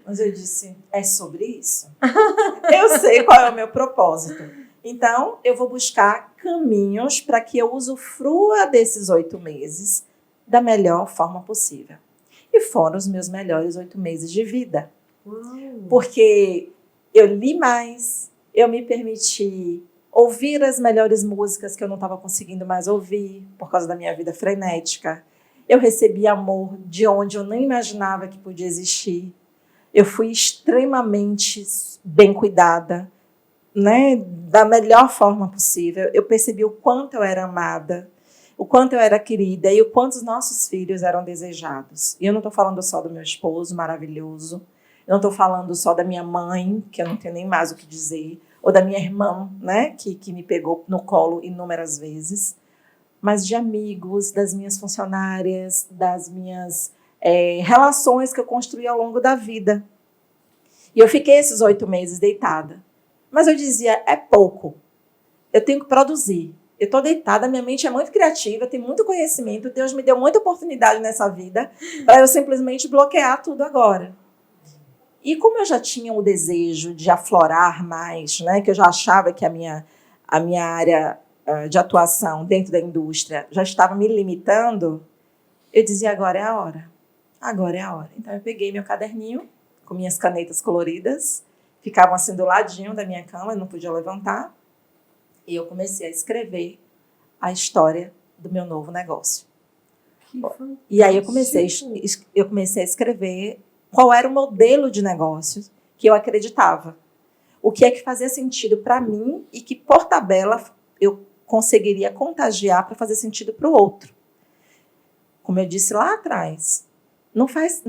Mas eu disse, é sobre isso. Eu sei qual é o meu propósito. Então, eu vou buscar caminhos para que eu usufrua desses 8 meses da melhor forma possível. E foram os meus melhores 8 meses de vida. Porque eu li mais, eu me permiti ouvir as melhores músicas que eu não estava conseguindo mais ouvir por causa da minha vida frenética. Eu recebi amor de onde eu nem imaginava que podia existir. Eu fui extremamente bem cuidada, né, da melhor forma possível. Eu percebi o quanto eu era amada, o quanto eu era querida e o quanto os nossos filhos eram desejados. E eu não estou falando só do meu esposo maravilhoso, eu não estou falando só da minha mãe, que eu não tenho nem mais o que dizer, ou da minha irmã, né, que me pegou no colo inúmeras vezes, mas de amigos, das minhas funcionárias, das minhas relações que eu construí ao longo da vida. E eu fiquei esses 8 meses deitada. Mas eu dizia, é pouco. Eu tenho que produzir. Eu estou deitada, minha mente é muito criativa, tem muito conhecimento, Deus me deu muita oportunidade nessa vida para eu simplesmente bloquear tudo agora. E como eu já tinha o desejo de aflorar mais, né, que eu já achava que a minha área de atuação dentro da indústria já estava me limitando, eu dizia, agora é a hora. Agora é a hora. Então eu peguei meu caderninho com minhas canetas coloridas, ficavam assim do ladinho da minha cama, eu não podia levantar, e eu comecei a escrever a história do meu novo negócio. E aí eu comecei a escrever qual era o modelo de negócio que eu acreditava. O que é que fazia sentido para mim e que, por tabela, eu conseguiria contagiar para fazer sentido para o outro. Como eu disse lá atrás, não faz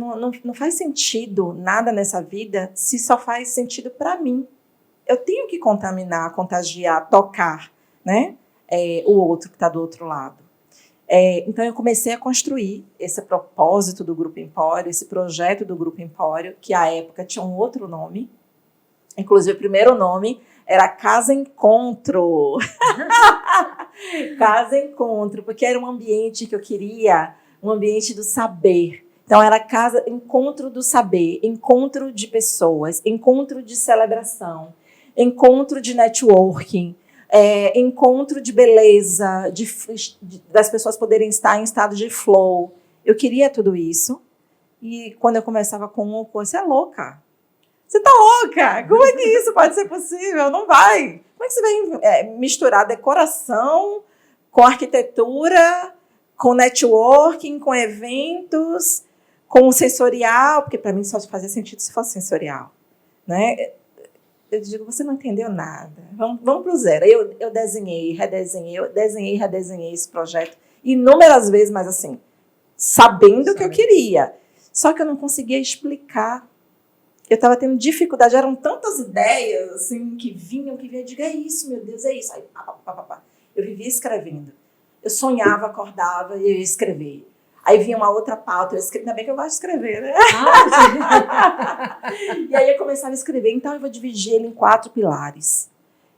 sentido nada nessa vida se só faz sentido para mim. Eu tenho que contaminar, contagiar, tocar, né, o outro que está do outro lado. Então, eu comecei a construir esse propósito do Grupo Empório, esse projeto do Grupo Empório, que à época tinha um outro nome. Inclusive, o primeiro nome era Casa Encontro. Casa Encontro, porque era um ambiente que eu queria, um ambiente do saber. Então, era casa, encontro do saber, encontro de pessoas, encontro de celebração, encontro de networking, encontro de beleza, das pessoas poderem estar em estado de flow. Eu queria tudo isso. E quando eu começava com você é louca. Você tá louca? Como é que isso pode ser possível? Não vai. Como é que você vai misturar decoração com arquitetura, com networking, com eventos, com sensorial? Porque para mim só fazia sentido se fosse sensorial, né? Eu digo, você não entendeu nada. Vamos para o zero. Eu desenhei, redesenhei esse projeto inúmeras vezes, mas assim, sabendo o que eu queria. Só que eu não conseguia explicar. Eu estava tendo dificuldade, eram tantas ideias assim, que vinham, eu digo, é isso, meu Deus, é isso. Aí, eu vivia escrevendo. Eu sonhava, acordava e eu ia escrever. Aí vinha uma outra pauta, eu escrevi, ainda bem que eu gosto de escrever, né? E aí eu começava a escrever, então eu vou dividir ele em 4 pilares.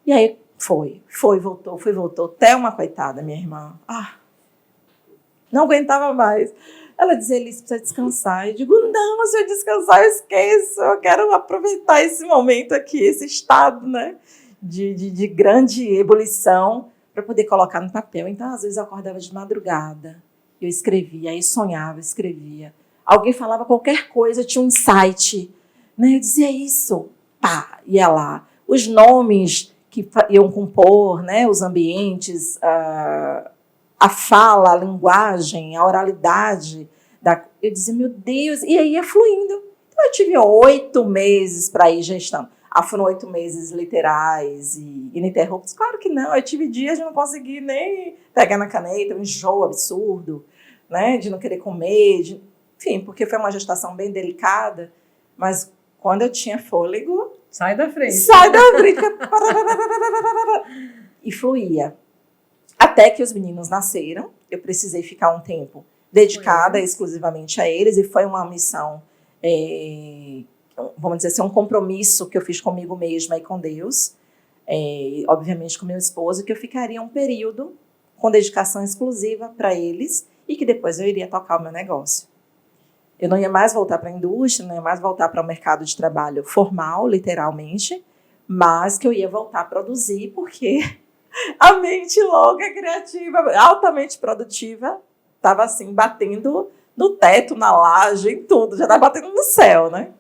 E aí foi, voltou. Thelma, coitada, minha irmã, não aguentava mais. Ela dizia, Elis, precisa descansar. Eu digo, não, se eu descansar, eu esqueço. Eu quero aproveitar esse momento aqui, esse estado, né, de grande ebulição, para poder colocar no papel. Então, às vezes, eu acordava de madrugada, eu escrevia, aí sonhava, escrevia. Alguém falava qualquer coisa, eu tinha um insight. Né? Eu dizia isso, ia lá. Os nomes que iam compor, né, os ambientes, a fala, a linguagem, a oralidade. Eu dizia, meu Deus, e aí ia fluindo. Então, eu tive 8 meses para ir gestando. Foram 8 meses literais e ininterruptos? Claro que não. Eu tive dias de não conseguir nem pegar na caneta, um enjoo absurdo, né, de não querer comer, enfim, porque foi uma gestação bem delicada, mas quando eu tinha fôlego... Sai da frente. E fluía. Até que os meninos nasceram, eu precisei ficar um tempo dedicada exclusivamente a eles, e foi uma missão, vamos dizer assim, um compromisso que eu fiz comigo mesma e com Deus, obviamente com meu esposo, que eu ficaria um período com dedicação exclusiva para eles e que depois eu iria tocar o meu negócio. Eu não ia mais voltar para a indústria, não ia mais voltar para o mercado de trabalho formal, literalmente, mas que eu ia voltar a produzir, porque a mente louca, criativa, altamente produtiva, estava assim, batendo no teto, na laje, em tudo, já estava batendo no céu, né?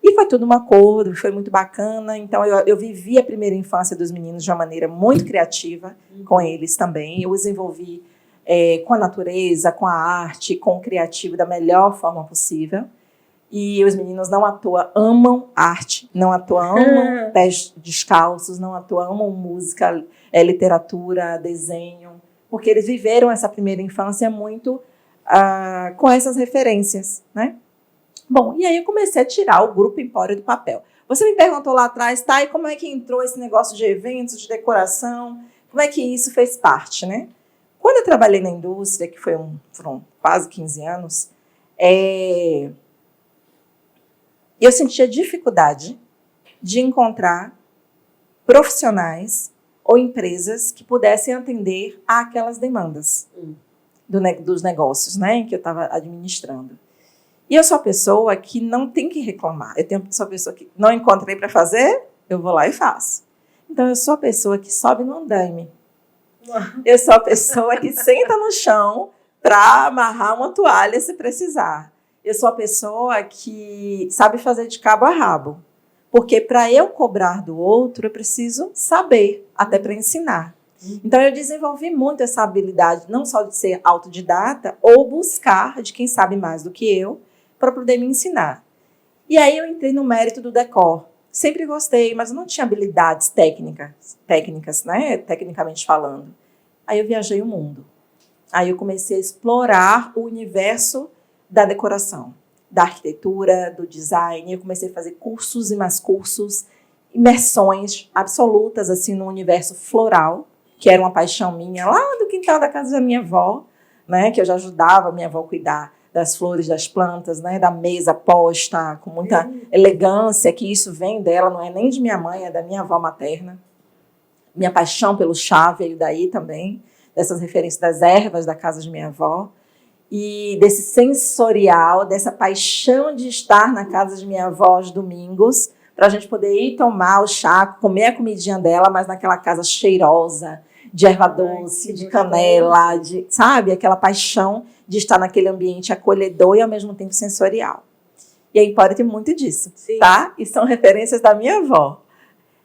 E foi tudo um acordo, foi muito bacana. Então, eu vivi a primeira infância dos meninos de uma maneira muito criativa com eles também. Eu os envolvi com a natureza, com a arte, com o criativo da melhor forma possível. E os meninos não à toa amam arte, não à toa amam pés descalços, não à toa amam música, literatura, desenho, porque eles viveram essa primeira infância muito com essas referências, né? Bom, e aí eu comecei a tirar o Grupo Empório do papel. Você me perguntou lá atrás, tá, e como é que entrou esse negócio de eventos, de decoração, como é que isso fez parte, né? Quando eu trabalhei na indústria, que foram quase 15 anos, eu sentia dificuldade de encontrar profissionais ou empresas que pudessem atender àquelas demandas dos negócios, né, que eu estava administrando. E eu sou a pessoa que não tem que reclamar. Sou a pessoa que não encontrei para fazer, eu vou lá e faço. Então, eu sou a pessoa que sobe no andaime. Eu sou a pessoa que senta no chão para amarrar uma toalha se precisar. Eu sou a pessoa que sabe fazer de cabo a rabo. Porque para eu cobrar do outro, eu preciso saber, até para ensinar. Então, eu desenvolvi muito essa habilidade, não só de ser autodidata, ou buscar de quem sabe mais do que eu, para poder me ensinar. E aí eu entrei no mérito do decor. Sempre gostei, mas eu não tinha habilidades técnicas, né? Tecnicamente falando. Aí eu viajei o mundo. Aí eu comecei a explorar o universo da decoração, da arquitetura, do design. Eu comecei a fazer cursos e mais cursos, imersões absolutas assim no universo floral, que era uma paixão minha lá do quintal da casa da minha avó, né? Que eu já ajudava a minha avó a cuidar das flores, das plantas, né, da mesa posta, com muita elegância, que isso vem dela, não é nem de minha mãe, é da minha avó materna. Minha paixão pelo chá veio daí também, dessas referências das ervas da casa de minha avó, e desse sensorial, dessa paixão de estar na casa de minha avó aos domingos, para a gente poder ir tomar o chá, comer a comidinha dela, mas naquela casa cheirosa, de erva doce, de canela, sabe? Aquela paixão de estar naquele ambiente acolhedor e ao mesmo tempo sensorial. E a Empório tem muito disso, tá? E são referências da minha avó.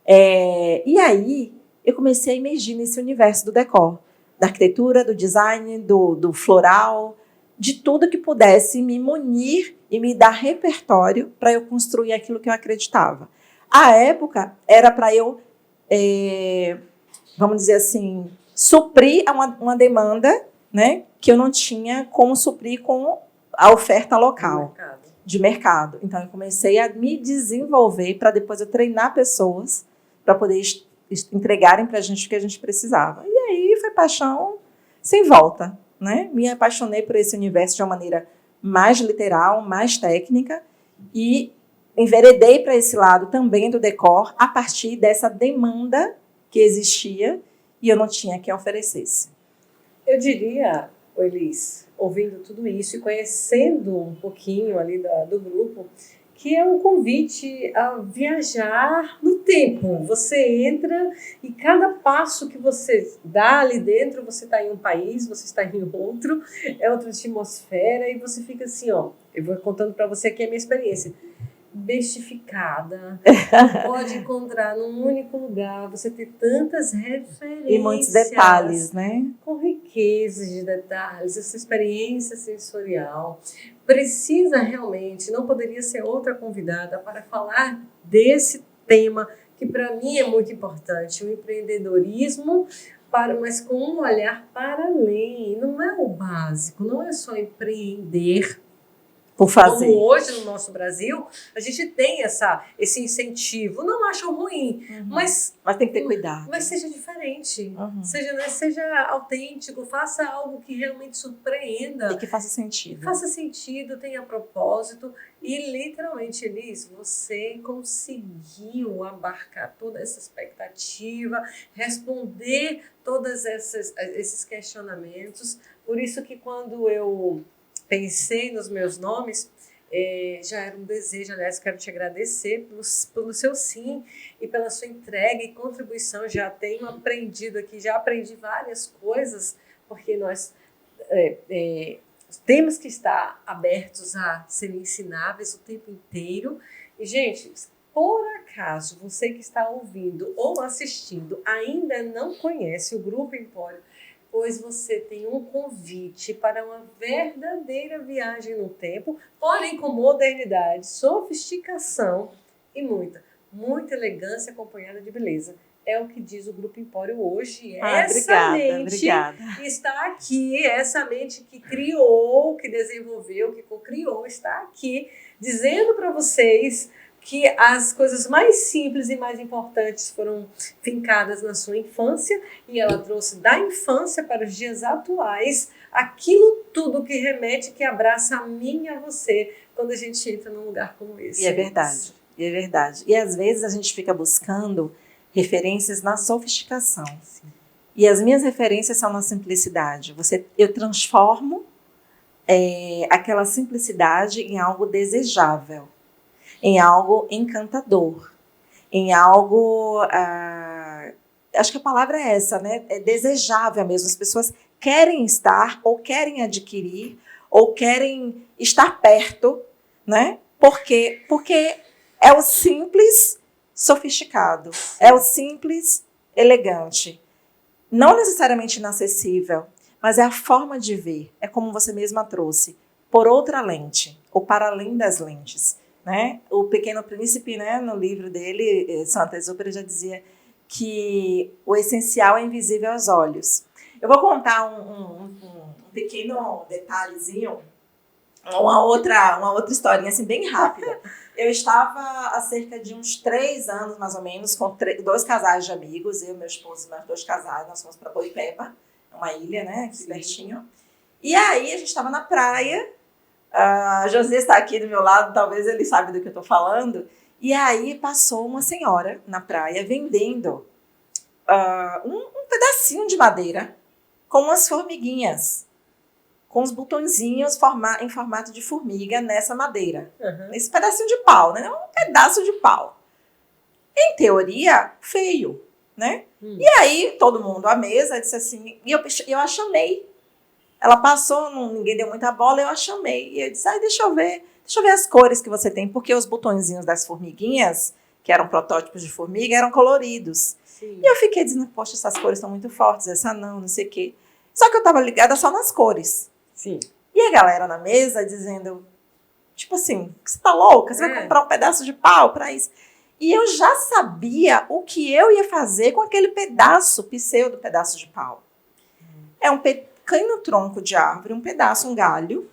E aí, eu comecei a emergir nesse universo do decor, da arquitetura, do design, do floral, de tudo que pudesse me munir e me dar repertório para eu construir aquilo que eu acreditava. À época, era para eu, vamos dizer assim, suprir uma demanda, né, que eu não tinha como suprir com a oferta local, de mercado. Então, eu comecei a me desenvolver para depois eu treinar pessoas para poder entregarem para a gente o que a gente precisava. E aí foi paixão sem volta, né? Me apaixonei por esse universo de uma maneira mais literal, mais técnica e enveredei para esse lado também do decor a partir dessa demanda que existia e eu não tinha quem oferecesse. Eu diria, Elis, ouvindo tudo isso e conhecendo um pouquinho ali do grupo, que é um convite a viajar no tempo. Você entra e cada passo que você dá ali dentro, você está em um país, você está em outro, é outra atmosfera e você fica assim, ó, eu vou contando para você aqui a minha experiência. Bestificada, pode encontrar num único lugar, você ter tantas referências e muitos detalhes, né? Com riqueza de detalhes, essa experiência sensorial. Precisa realmente, não poderia ser outra convidada para falar desse tema que para mim é muito importante, o empreendedorismo, mas com um olhar para além. Não é o básico, não é só empreender. Por fazer. Como hoje no nosso Brasil, a gente tem esse incentivo. Não acho ruim, mas tem que ter cuidado. Mas seja diferente, seja autêntico, faça algo que realmente surpreenda. E que faça sentido. Faça sentido, tenha propósito. E literalmente, Elis, você conseguiu abarcar toda essa expectativa, responder todos esses questionamentos. Por isso que quando eu pensei nos meus nomes, Já era um desejo, aliás, quero te agradecer pelo seu sim e pela sua entrega e contribuição. Já tenho aprendido aqui, já aprendi várias coisas, porque nós temos que estar abertos a serem ensináveis o tempo inteiro. E, gente, por acaso você que está ouvindo ou assistindo ainda não conhece o Grupo Empório, pois você tem um convite para uma verdadeira viagem no tempo, porém com modernidade, sofisticação e muita elegância acompanhada de beleza. É o que diz o Grupo Empório hoje. Obrigada. Está aqui, essa mente que criou, que desenvolveu, que co-criou, está aqui dizendo para vocês que as coisas mais simples e mais importantes foram fincadas na sua infância, e ela trouxe da infância para os dias atuais aquilo tudo que remete, que abraça a mim e a você quando a gente entra num lugar como esse. E é verdade. E às vezes a gente fica buscando referências na sofisticação. Sim. E as minhas referências são na simplicidade. Eu transformo aquela simplicidade em algo desejável, em algo encantador, em algo, acho que a palavra é essa, né? É desejável mesmo. As pessoas querem estar, ou querem adquirir, ou querem estar perto, né? Porque é o simples sofisticado, é o simples elegante. Não necessariamente inacessível, mas é a forma de ver. É como você mesma trouxe, por outra lente, ou para além das lentes. Né? O Pequeno Príncipe, né, no livro dele, Saint-Exupéry já dizia que o essencial é invisível aos olhos. Eu vou contar um pequeno detalhezinho, uma outra historinha assim, bem rápida. Eu estava há cerca de uns 3 anos, mais ou menos, com 2 casais de amigos, eu, meu esposo e meus 2 casais, nós fomos para Boipeba, uma ilha, né, aqui pertinho. E aí a gente estava na praia. José está aqui do meu lado, talvez ele saiba do que eu estou falando. E aí passou uma senhora na praia vendendo um pedacinho de madeira com umas formiguinhas, com os botõezinhos em formato de formiga nessa madeira. Uhum. Esse pedacinho de pau, né? Um pedaço de pau. Em teoria, feio, né? E aí todo mundo à mesa disse assim, e eu a chamei. Ela passou, ninguém deu muita bola, eu a chamei. E eu disse, deixa eu ver as cores que você tem, porque os botõezinhos das formiguinhas, que eram protótipos de formiga, eram coloridos. Sim. E eu fiquei dizendo, poxa, essas cores estão muito fortes, essa não sei o quê. Só que eu estava ligada só nas cores. Sim. E a galera na mesa dizendo, tipo assim, você tá louca? Você vai comprar um pedaço de pau para isso? E eu já sabia o que eu ia fazer com aquele pseudo pedaço de pau. É um pequeno tronco de árvore, um galho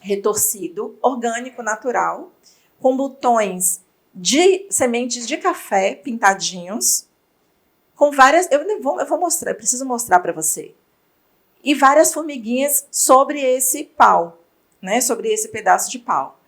retorcido, orgânico, natural, com botões de sementes de café pintadinhos, com várias... Eu vou mostrar, eu preciso mostrar para você. E várias formiguinhas sobre esse pau, né? Sobre esse pedaço de pau.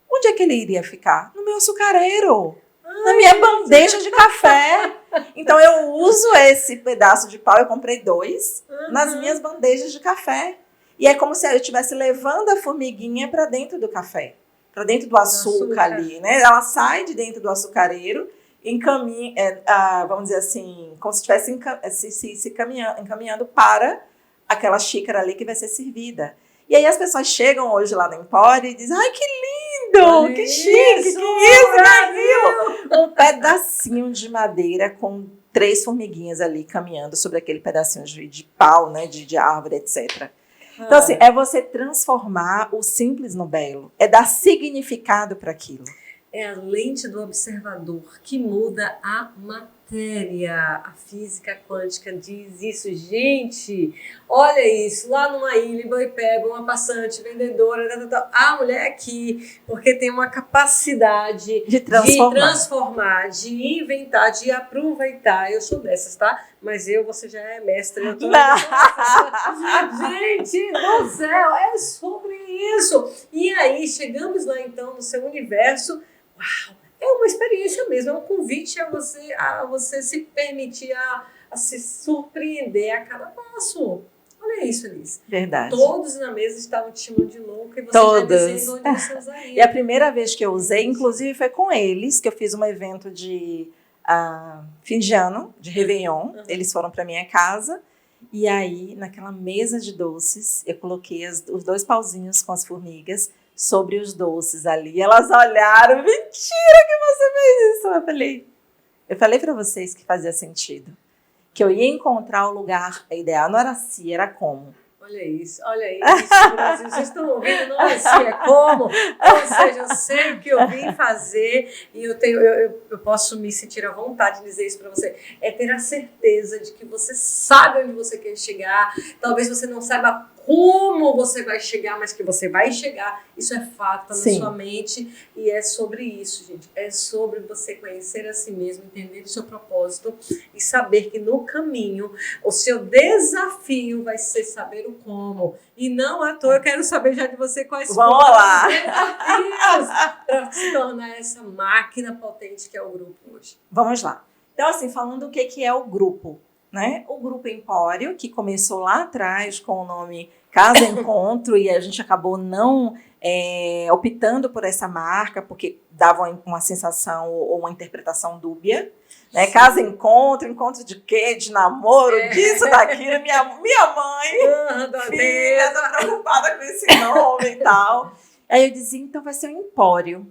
Onde é que ele iria ficar? No meu açucareiro. Na minha bandeja de café. Então, eu uso esse pedaço de pau, eu comprei 2, nas minhas bandejas de café. E é como se eu estivesse levando a formiguinha para dentro do café, para dentro do açúcar ali, né? Ela sai de dentro do açucareiro, encaminha, vamos dizer assim, como se estivesse se encaminhando para aquela xícara ali que vai ser servida. E aí as pessoas chegam hoje lá no Empório e dizem, ai, que lindo, olha que chique, que isso, que aquilo. Um pedacinho de madeira com 3 formiguinhas ali caminhando sobre aquele pedacinho de pau, né, de árvore, etc. Então, assim, é você transformar o simples no belo, é dar significado para aquilo. É a lente do observador que muda a matéria. A física quântica diz isso. Gente, olha isso. Lá numa ilha, em Boipeba, uma passante, vendedora, a mulher aqui, porque tem uma capacidade de transformar, de inventar, de aproveitar. Eu sou dessas, tá? Mas você já é mestre. Eu tô Gente do céu, é sobre isso. E aí, chegamos lá então no seu universo. Uau, é uma experiência mesmo, é um convite a você se permitir a se surpreender a cada passo. Olha é isso, Alice. Verdade. Todos na mesa estavam te chamando de louca e você Todos. já dizendo onde você usaria. E a primeira vez que eu usei, inclusive, foi com eles, que eu fiz um evento de fim de ano, de Réveillon. Eles foram para minha casa. E aí, naquela mesa de doces, eu coloquei os 2 pauzinhos com as formigas sobre os doces ali. E elas olharam, mentira que você fez isso. Eu falei para vocês que fazia sentido. Que eu ia encontrar o lugar ideal. Não era se, era como. Olha isso, Brasil. Vocês estão ouvindo? Não é se, é como. Ou seja, eu sei o que eu vim fazer e eu posso me sentir à vontade de dizer isso para você. É ter a certeza de que você sabe onde você quer chegar. Talvez você não saiba como você vai chegar, mas que você vai chegar. Isso é fato, tá na Sim. sua mente. E é sobre isso, gente. É sobre você conhecer a si mesmo, entender o seu propósito e saber que no caminho o seu desafio vai ser saber o como. E não à toa, eu quero saber já de você quais foram Vamos lá. os desafios para se tornar essa máquina potente que é o grupo hoje. Vamos lá. Então, assim, falando o que é o grupo, né? O Grupo Empório, que começou lá atrás com o nome Casa Encontro, e a gente acabou não optando por essa marca, porque dava uma sensação ou uma interpretação dúbia. Né? Casa Encontro, encontro de quê? De namoro, disso, daquilo. Minha mãe, filha, tá preocupada com esse nome e tal. Aí eu dizia, então vai ser um empório.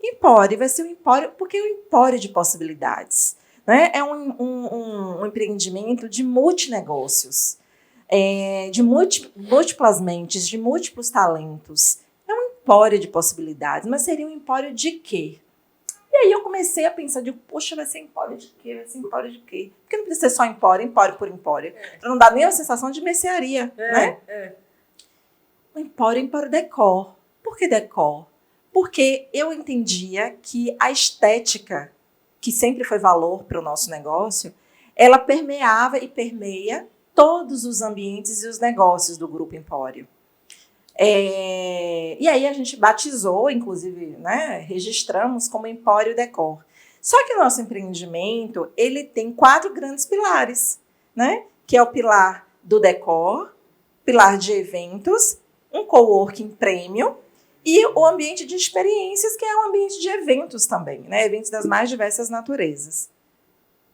Empório, vai ser um empório, porque é um empório de possibilidades. Né? É um empreendimento de multinegócios, de múltiplas mentes, de múltiplos talentos. É um empório de possibilidades, mas seria um empório de quê? E aí eu comecei a pensar, poxa, vai ser empório de quê? Vai ser empório de quê? Porque não precisa ser só empório por empório. Para não dar nem a sensação de mercearia, né? O empório decor. Por que decor? Porque eu entendia que a estética, que sempre foi valor para o nosso negócio, ela permeava e permeia todos os ambientes e os negócios do Grupo Empório. E aí a gente batizou, inclusive, né, registramos como Empório Decor. Só que o nosso empreendimento, ele tem 4 grandes pilares, né? Que é o pilar do decor, pilar de eventos, um coworking premium, e o ambiente de experiências, que é um ambiente de eventos também, né? Eventos das mais diversas naturezas.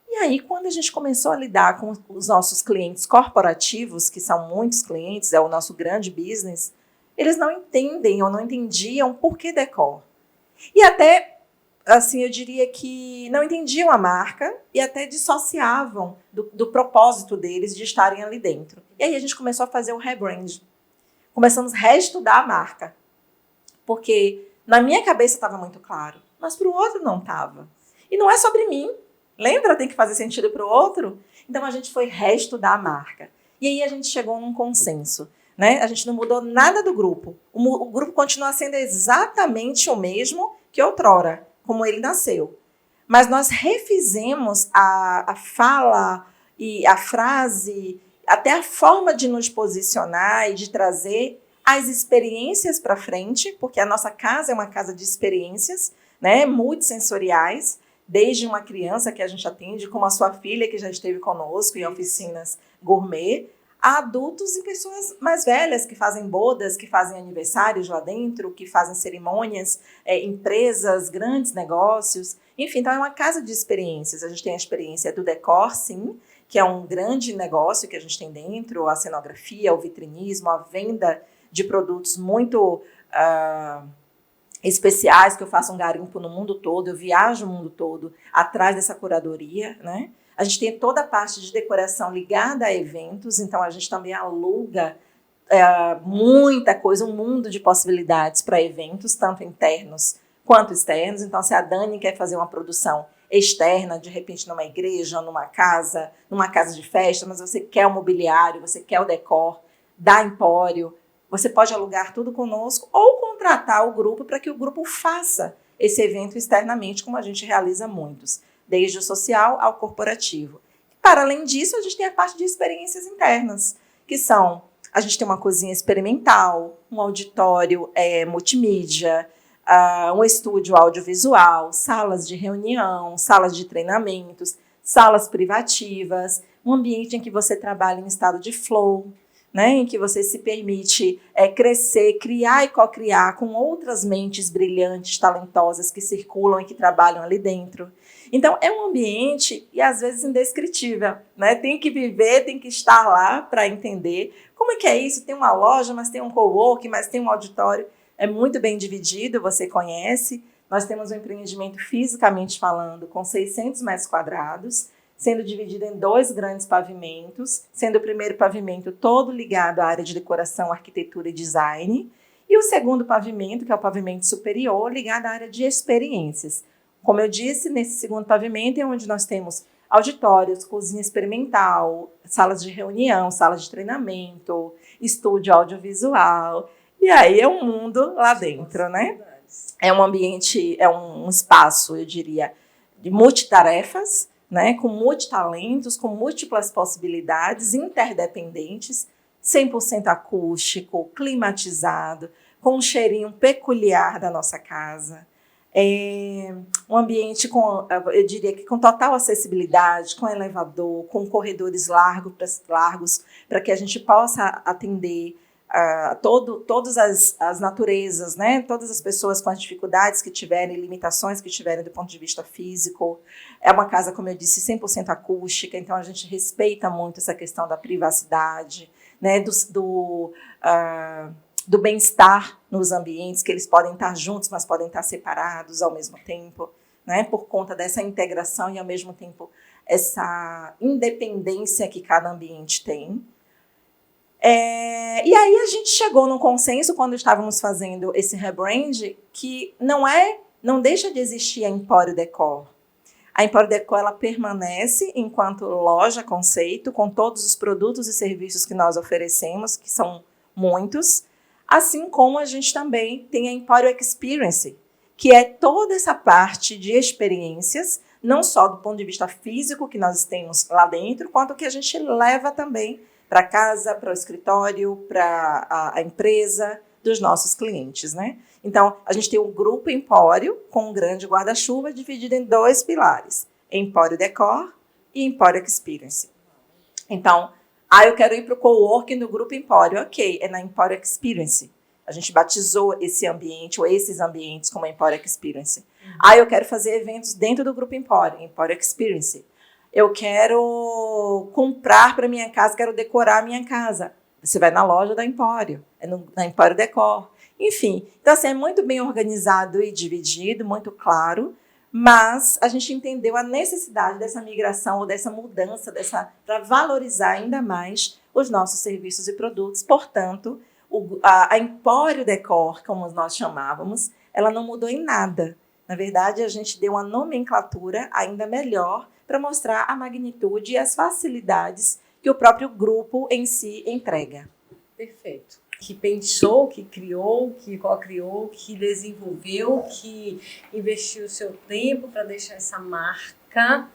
E aí, quando a gente começou a lidar com os nossos clientes corporativos, que são muitos clientes, é o nosso grande business, eles não entendem ou não entendiam por que decor. E até, assim, eu diria que não entendiam a marca e até dissociavam do propósito deles de estarem ali dentro. E aí a gente começou a fazer o rebrand. Começamos a reestudar a marca. Porque na minha cabeça estava muito claro, mas para o outro não estava. E não é sobre mim. Lembra? Tem que fazer sentido para o outro? Então a gente foi reestudar a marca. E aí a gente chegou num consenso. Né? A gente não mudou nada do grupo. O grupo continua sendo exatamente o mesmo que outrora, como ele nasceu. Mas nós refizemos a fala e a frase, até a forma de nos posicionar e de trazer as experiências para frente, porque a nossa casa é uma casa de experiências, né, multissensoriais, desde uma criança que a gente atende, como a sua filha, que já esteve conosco em oficinas gourmet, a adultos e pessoas mais velhas que fazem bodas, que fazem aniversários lá dentro, que fazem cerimônias, empresas, grandes negócios. Enfim, então é uma casa de experiências. A gente tem a experiência do decor, sim, que é um grande negócio que a gente tem dentro, a cenografia, o vitrinismo, a venda de produtos muito especiais, que eu faço um garimpo no mundo todo, eu viajo o mundo todo atrás dessa curadoria, né? A gente tem toda a parte de decoração ligada a eventos, então a gente também aluga muita coisa, um mundo de possibilidades para eventos, tanto internos quanto externos. Então, se a Dani quer fazer uma produção externa, de repente numa igreja, numa casa de festa, mas você quer o mobiliário, você quer o decor da Empório, você pode alugar tudo conosco ou contratar o grupo para que o grupo faça esse evento externamente, como a gente realiza muitos, desde o social ao corporativo. Para além disso, a gente tem a parte de experiências internas, que são, a gente tem uma cozinha experimental, um auditório multimídia, um estúdio audiovisual, salas de reunião, salas de treinamentos, salas privativas, um ambiente em que você trabalha em estado de flow, né, em que você se permite crescer, criar e co-criar com outras mentes brilhantes, talentosas que circulam e que trabalham ali dentro. Então, é um ambiente, e às vezes indescritível, né? Tem que viver, tem que estar lá para entender como é que é isso. Tem uma loja, mas tem um coworking, mas tem um auditório. É muito bem dividido, você conhece. Nós temos um empreendimento fisicamente falando com 600 metros quadrados, sendo dividido em 2 grandes pavimentos, sendo o primeiro pavimento todo ligado à área de decoração, arquitetura e design, e o segundo pavimento, que é o pavimento superior, ligado à área de experiências. Como eu disse, nesse segundo pavimento é onde nós temos auditórios, cozinha experimental, salas de reunião, salas de treinamento, estúdio audiovisual, e aí é um mundo lá dentro, né? É um ambiente, é um espaço, eu diria, de multitarefas, né, com multitalentos, com múltiplas possibilidades, interdependentes, 100% acústico, climatizado, com um cheirinho peculiar da nossa casa. Um ambiente com, eu diria que com total acessibilidade, com elevador, com corredores largos para que a gente possa atender todas as naturezas, né? Todas as pessoas com as dificuldades que tiverem, limitações que tiverem do ponto de vista físico. É uma casa, como eu disse, 100% acústica, então a gente respeita muito essa questão da privacidade, né? Do bem-estar nos ambientes, que eles podem estar juntos, mas podem estar separados ao mesmo tempo, né? Por conta dessa integração e, ao mesmo tempo, essa independência que cada ambiente tem. E aí a gente chegou num consenso quando estávamos fazendo esse rebrand que não deixa de existir a Empório Decor. A Empório Decor ela permanece enquanto loja conceito, com todos os produtos e serviços que nós oferecemos, que são muitos, assim como a gente também tem a Empório Experience, que é toda essa parte de experiências, não só do ponto de vista físico que nós temos lá dentro, quanto que a gente leva também para casa, para o escritório, para a empresa dos nossos clientes, né? Então, a gente tem um grupo Empório com um grande guarda-chuva dividido em 2 pilares, Empório Decor e Empório Experience. Então, eu quero ir para o coworking no grupo Empório, ok, é na Empório Experience. A gente batizou esse ambiente ou esses ambientes como Empório Experience. Eu quero fazer eventos dentro do grupo Empório, Empório Experience. Eu quero comprar para minha casa, quero decorar a minha casa. Você vai na loja da Empório, na Empório Decor. Enfim, então assim, é muito bem organizado e dividido, muito claro, mas a gente entendeu a necessidade dessa migração ou dessa mudança, para valorizar ainda mais os nossos serviços e produtos. Portanto, a Empório Decor, como nós chamávamos, ela não mudou em nada. Na verdade, a gente deu uma nomenclatura ainda melhor para mostrar a magnitude e as facilidades que o próprio grupo em si entrega. Perfeito. Que pensou, que criou, que co-criou, que desenvolveu, que investiu o seu tempo para deixar essa marca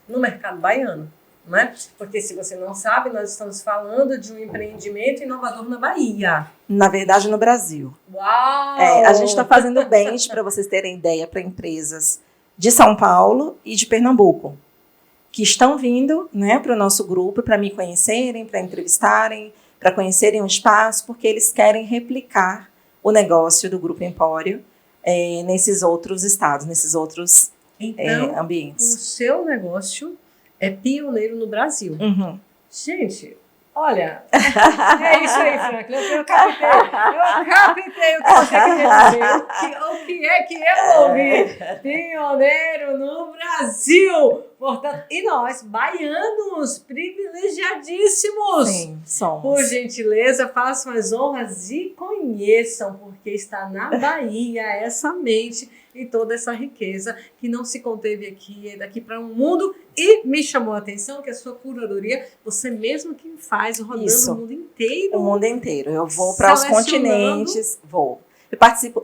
no mercado baiano, não é? Porque, se você não sabe, nós estamos falando de um empreendimento inovador na Bahia. Na verdade, no Brasil. Uau! A gente está fazendo bench, para vocês terem ideia, para empresas de São Paulo e de Pernambuco, que estão vindo, né, para o nosso grupo, para me conhecerem, para entrevistarem, para conhecerem o espaço, porque eles querem replicar o negócio do Grupo Empório nesses outros estados, nesses outros ambientes. O seu negócio é pioneiro no Brasil. Uhum. Gente, olha, é isso aí, Franklin. Eu captei o que você queria dizer. O que eu ouvi? Pioneiro no Brasil. Portanto, e nós, baianos, privilegiadíssimos. Sim, somos. Por gentileza, façam as honras e conheçam, porque está na Bahia essa mente e toda essa riqueza que não se conteve aqui, é daqui para um mundo. E me chamou a atenção que a sua curadoria, você mesmo que faz, rodando Isso. o mundo inteiro. O mundo inteiro. Eu vou para os continentes, vou.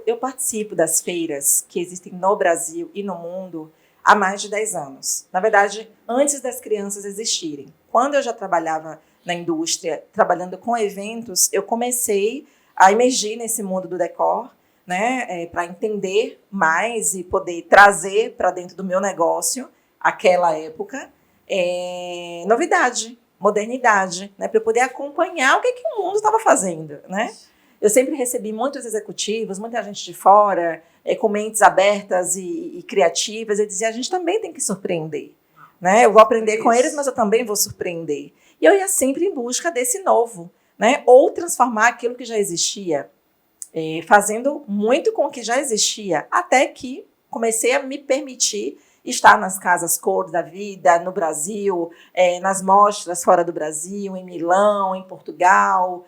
Eu participo das feiras que existem no Brasil e no mundo há mais de 10 anos. Na verdade, antes das crianças existirem. Quando eu já trabalhava na indústria, trabalhando com eventos, eu comecei a emergir nesse mundo do decor, né, para entender mais e poder trazer para dentro do meu negócio, aquela época, novidade, modernidade, né? Para eu poder acompanhar o que o mundo estava fazendo, né? Eu sempre recebi muitos executivos, muita gente de fora, com mentes abertas e criativas. Eu dizia, a gente também tem que surpreender, né? Eu vou aprender com eles, mas eu também vou surpreender. E eu ia sempre em busca desse novo, né? Ou transformar aquilo que já existia, fazendo muito com o que já existia, até que comecei a me permitir estar nas casas Cor da Vida, no Brasil, nas mostras fora do Brasil, em Milão, em Portugal,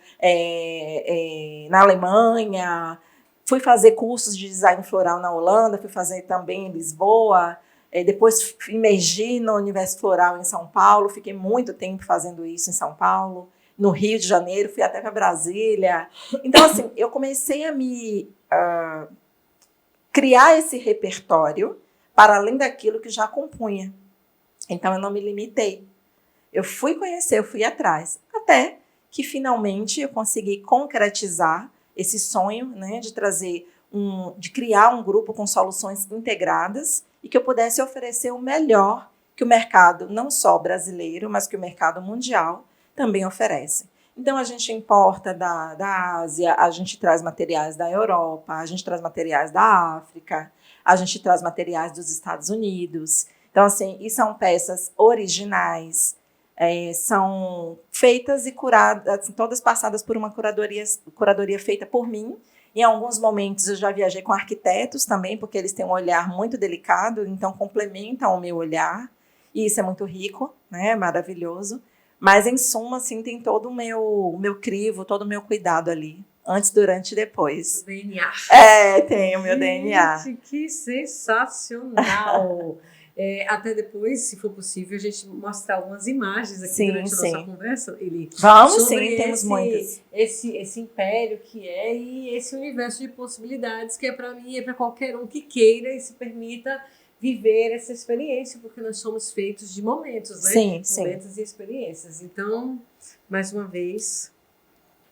na Alemanha. Fui fazer cursos de design floral na Holanda, fui fazer também em Lisboa, depois imergi no universo floral em São Paulo, fiquei muito tempo fazendo isso em São Paulo, no Rio de Janeiro, fui até para Brasília. Então, assim, eu comecei a me criar esse repertório para além daquilo que já compunha. Então, eu não me limitei. Eu fui conhecer, eu fui atrás, até que finalmente eu consegui concretizar esse sonho, né, de criar um grupo com soluções integradas e que eu pudesse oferecer o melhor que o mercado, não só brasileiro, mas que o mercado mundial também oferece. Então, a gente importa da Ásia, a gente traz materiais da Europa, a gente traz materiais da África, a gente traz materiais dos Estados Unidos. Então, assim, e são peças originais, são feitas e curadas, assim, todas passadas por uma curadoria feita por mim. Em alguns momentos eu já viajei com arquitetos também, porque eles têm um olhar muito delicado, então complementam o meu olhar, e isso é muito rico, né? Maravilhoso. Mas, em suma, assim, tem todo o meu crivo, todo o meu cuidado ali, antes, durante e depois. O DNA. Tem o meu DNA. Gente, que sensacional! Até depois, se for possível, a gente mostrar algumas imagens aqui durante a nossa conversa, Eli. Vamos sim, temos muitas. Esse império que e esse universo de possibilidades que é para mim, é para qualquer um que queira e se permita viver essa experiência, porque nós somos feitos de momentos, né? Sim, momentos e experiências. Então, mais uma vez,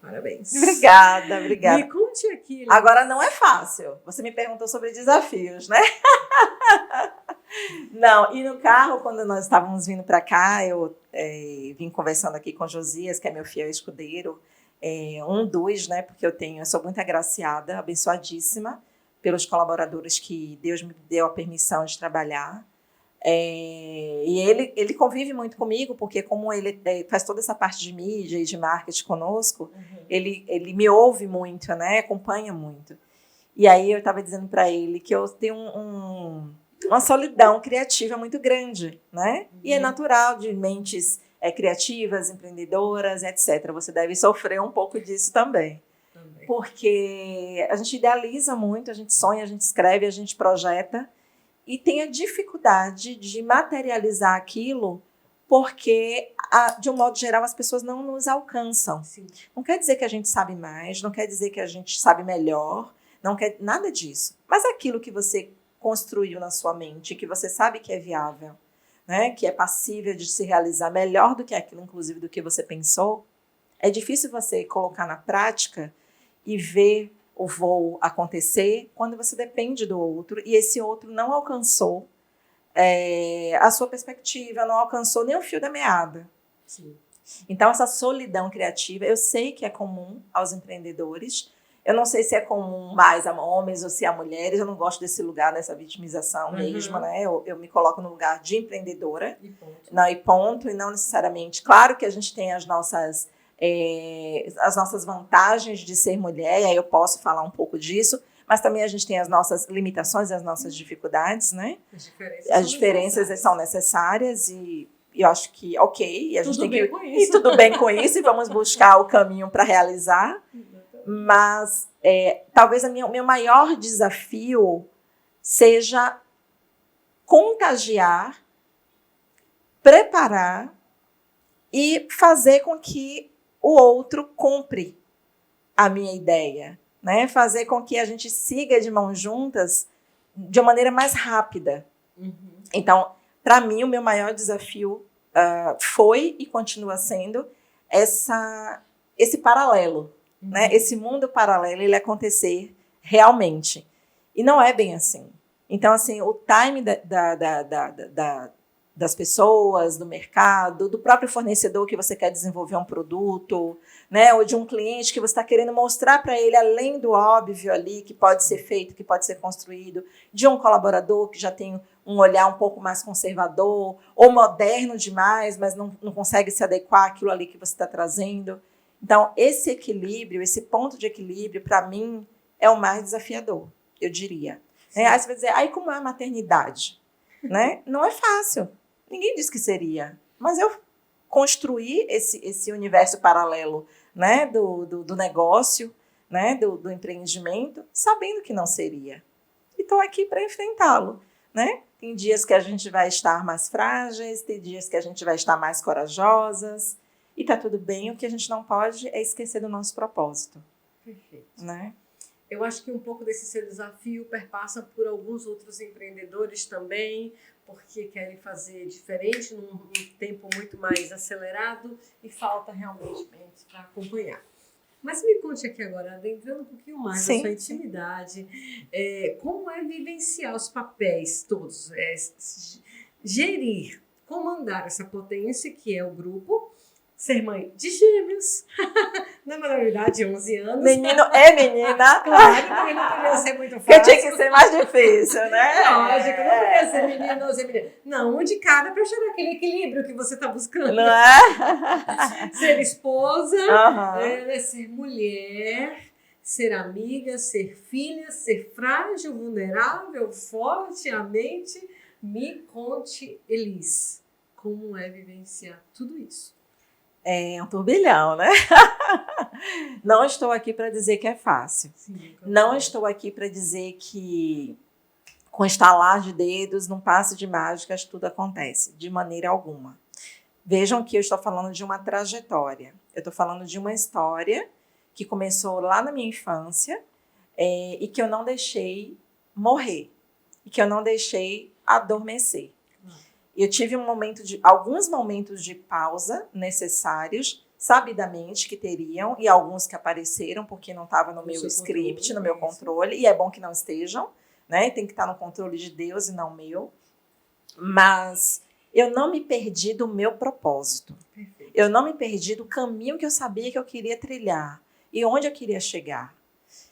parabéns. Obrigada. Me conte aqui. Agora não é fácil. Você me perguntou sobre desafios, né? Não, e no carro, quando nós estávamos vindo para cá, eu vim conversando aqui com Josias, que é meu fiel escudeiro, né? Porque eu sou muito agraciada, abençoadíssima pelos colaboradores que Deus me deu a permissão de trabalhar. E ele convive muito comigo, porque como ele faz toda essa parte de mídia e de marketing conosco, ele me ouve muito, né? Acompanha muito. E aí eu estava dizendo para ele que eu tenho uma solidão criativa muito grande, né? E é natural de mentes criativas, empreendedoras, etc. Você deve sofrer um pouco disso também. Porque a gente idealiza muito, a gente sonha, a gente escreve, a gente projeta e tem a dificuldade de materializar aquilo porque, de um modo geral, as pessoas não nos alcançam. Sim. Não quer dizer que a gente sabe mais, não quer dizer que a gente sabe melhor, não quer nada disso. Mas aquilo que você construiu na sua mente, que você sabe que é viável, né, que é passível de se realizar melhor do que aquilo, inclusive, do que você pensou, é difícil você colocar na prática e ver o voo acontecer quando você depende do outro e esse outro não alcançou a sua perspectiva, não alcançou nem o fio da meada. Sim. Então, essa solidão criativa, eu sei que é comum aos empreendedores. Eu não sei se é comum mais a homens ou se a mulheres. Eu não gosto desse lugar, dessa vitimização mesmo, né? Eu me coloco no lugar de empreendedora. E ponto. E ponto, e não necessariamente. Claro que a gente tem as nossas vantagens de ser mulher, e aí eu posso falar um pouco disso, mas também a gente tem as nossas limitações e as nossas dificuldades, né? As diferenças são necessárias e eu acho que, ok, e a gente tem que ir tudo bem com isso e vamos buscar o caminho para realizar. Mas talvez o meu maior desafio seja contagiar, preparar e fazer com que o outro compre a minha ideia, né? Fazer com que a gente siga de mãos juntas de uma maneira mais rápida. Então, para mim, o meu maior desafio foi e continua sendo esse paralelo, né? Esse mundo paralelo, ele acontecer realmente. E não é bem assim. Então, assim, o time das pessoas, do mercado, do próprio fornecedor que você quer desenvolver um produto, né? Ou de um cliente que você está querendo mostrar para ele, além do óbvio ali, que pode ser feito, que pode ser construído, de um colaborador que já tem um olhar um pouco mais conservador, ou moderno demais, mas não consegue se adequar àquilo ali que você está trazendo. Então, esse equilíbrio, esse ponto de equilíbrio, para mim, é o mais desafiador, eu diria. Aí você vai dizer, aí como é a maternidade? Né? Não é fácil. Ninguém disse que seria. Mas eu construí esse universo paralelo, né, do negócio, né, do empreendimento, sabendo que não seria. E estou aqui para enfrentá-lo. Né? Tem dias que a gente vai estar mais frágeis, tem dias que a gente vai estar mais corajosas. E está tudo bem. O que a gente não pode é esquecer do nosso propósito. Perfeito. Né? Eu acho que um pouco desse seu desafio perpassa por alguns outros empreendedores também, porque querem fazer diferente num tempo muito mais acelerado e falta realmente mentes para acompanhar. Mas me conte aqui agora, adentrando um pouquinho mais na sua intimidade, como é vivenciar os papéis todos, gerir, comandar essa potência que é o grupo, ser mãe de gêmeos, na maioridade 11 anos. Menino é menina. Claro, porque não podia ser muito fácil. Porque tinha que ser mais difícil, né? Lógico, não podia ser menino ou ser menina. Não, um de cada para chegar naquele equilíbrio que você está buscando. Não é? Ser esposa, ser mulher, ser amiga, ser filha, ser frágil, vulnerável, forte, a mente. Me conte, Elis, como é vivenciar tudo isso? É um turbilhão, né? Não estou aqui para dizer que é fácil. Sim, não estou aqui para dizer que com estalar de dedos, num passe de mágicas, tudo acontece. De maneira alguma. Vejam que eu estou falando de uma trajetória. Eu estou falando de uma história que começou lá na minha infância e que eu não deixei morrer. E que eu não deixei adormecer. Eu tive alguns momentos de pausa necessários, sabidamente que teriam, e alguns que apareceram porque não estava no meu script, no meu controle, e é bom que não estejam, né? Tem que estar no controle de Deus e não meu. Mas eu não me perdi do meu propósito. Perfeito. Eu não me perdi do caminho que eu sabia que eu queria trilhar e onde eu queria chegar.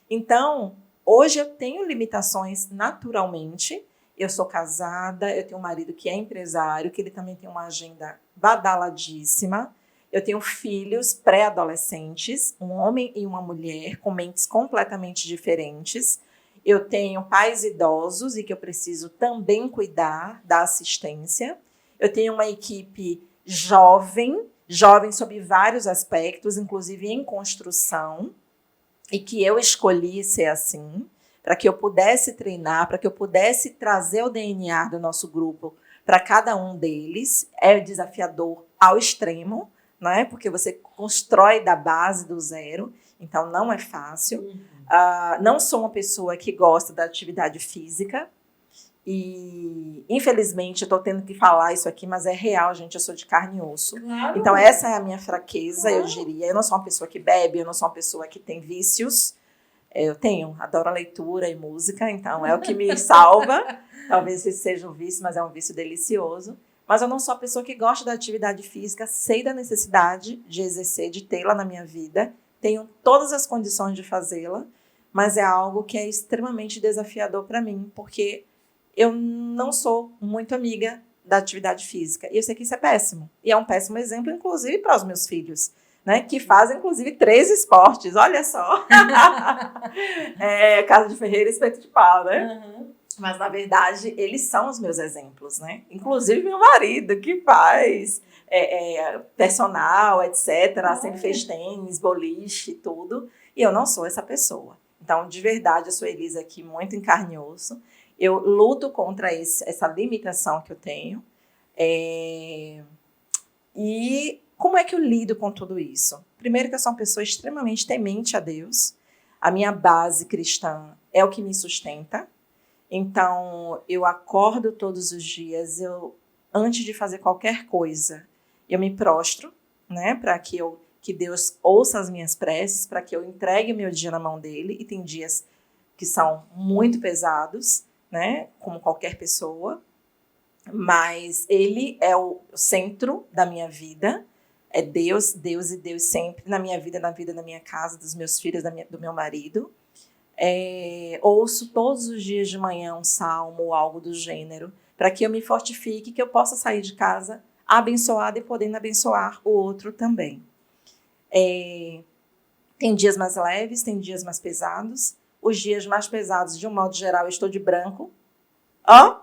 Então, hoje eu tenho limitações naturalmente. Eu sou casada, eu tenho um marido que é empresário, que ele também tem uma agenda badaladíssima. Eu tenho filhos pré-adolescentes, um homem e uma mulher, com mentes completamente diferentes. Eu tenho pais idosos e que eu preciso também cuidar da assistência. Eu tenho uma equipe jovem sob vários aspectos, inclusive em construção, e que eu escolhi ser assim, para que eu pudesse treinar, para que eu pudesse trazer o DNA do nosso grupo para cada um deles. É desafiador ao extremo, né? Porque você constrói da base do zero, então não é fácil. Não sou uma pessoa que gosta da atividade física e, infelizmente, eu estou tendo que falar isso aqui, mas é real, gente, eu sou de carne e osso. Claro. Então essa é a minha fraqueza, eu diria. Eu não sou uma pessoa que bebe, eu não sou uma pessoa que tem vícios. Eu adoro a leitura e música, então é o que me salva. Talvez esse seja um vício, mas é um vício delicioso. Mas eu não sou a pessoa que gosta da atividade física, sei da necessidade de exercer, de tê-la na minha vida. Tenho todas as condições de fazê-la, mas é algo que é extremamente desafiador para mim, porque eu não sou muito amiga da atividade física. E eu sei que isso é péssimo. E é um péssimo exemplo, inclusive, para os meus filhos. Né, que fazem, inclusive, 3 esportes, olha só. Casa de Ferreira e Espeto de Pau, né? Uhum. Mas, na verdade, eles são os meus exemplos, né? Inclusive, meu marido, que faz personal, etc. Sempre fez tênis, boliche, tudo. E eu não sou essa pessoa. Então, de verdade, eu sou Elisa aqui, muito em carne e osso. Eu luto contra essa limitação que eu tenho. E como é que eu lido com tudo isso? Primeiro que eu sou uma pessoa extremamente temente a Deus. A minha base cristã é o que me sustenta. Então, eu acordo todos os dias, antes de fazer qualquer coisa, eu me prostro, né, para que Deus ouça as minhas preces, para que eu entregue o meu dia na mão dele. E tem dias que são muito pesados, né, como qualquer pessoa. Mas ele é o centro da minha vida. É Deus, Deus e Deus sempre na minha vida, na vida da minha casa, dos meus filhos, do meu marido. Ouço todos os dias de manhã um salmo ou algo do gênero, para que eu me fortifique, que eu possa sair de casa abençoada e podendo abençoar o outro também. Tem dias mais leves, tem dias mais pesados. Os dias mais pesados, de um modo geral, eu estou de branco. Ó!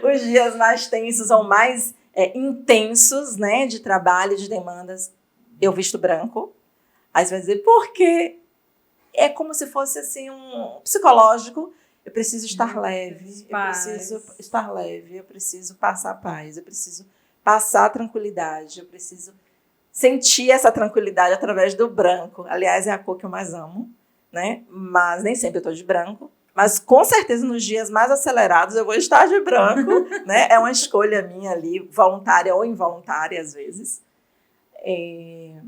Os dias mais tensos ou mais intensos, né, de trabalho, de demandas, eu visto branco. Aí você vai dizer, por quê? É como se fosse assim um psicológico. Eu preciso estar leve, eu preciso passar paz, eu preciso passar tranquilidade, eu preciso sentir essa tranquilidade através do branco. Aliás, é a cor que eu mais amo, né? Mas nem sempre eu estou de branco. Mas com certeza nos dias mais acelerados eu vou estar de branco, né? É uma escolha minha ali, voluntária ou involuntária às vezes.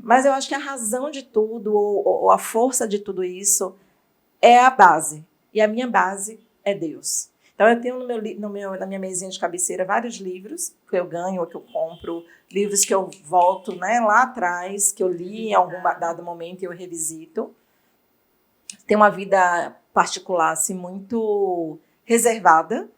Mas eu acho que a razão de tudo, ou a força de tudo isso, é a base. E a minha base é Deus. Então eu tenho na minha mesinha de cabeceira vários livros que eu ganho ou que eu compro, livros que eu volto, né, lá atrás, que eu li em algum dado momento e eu revisito. Tenho uma vida particular assim, muito reservada,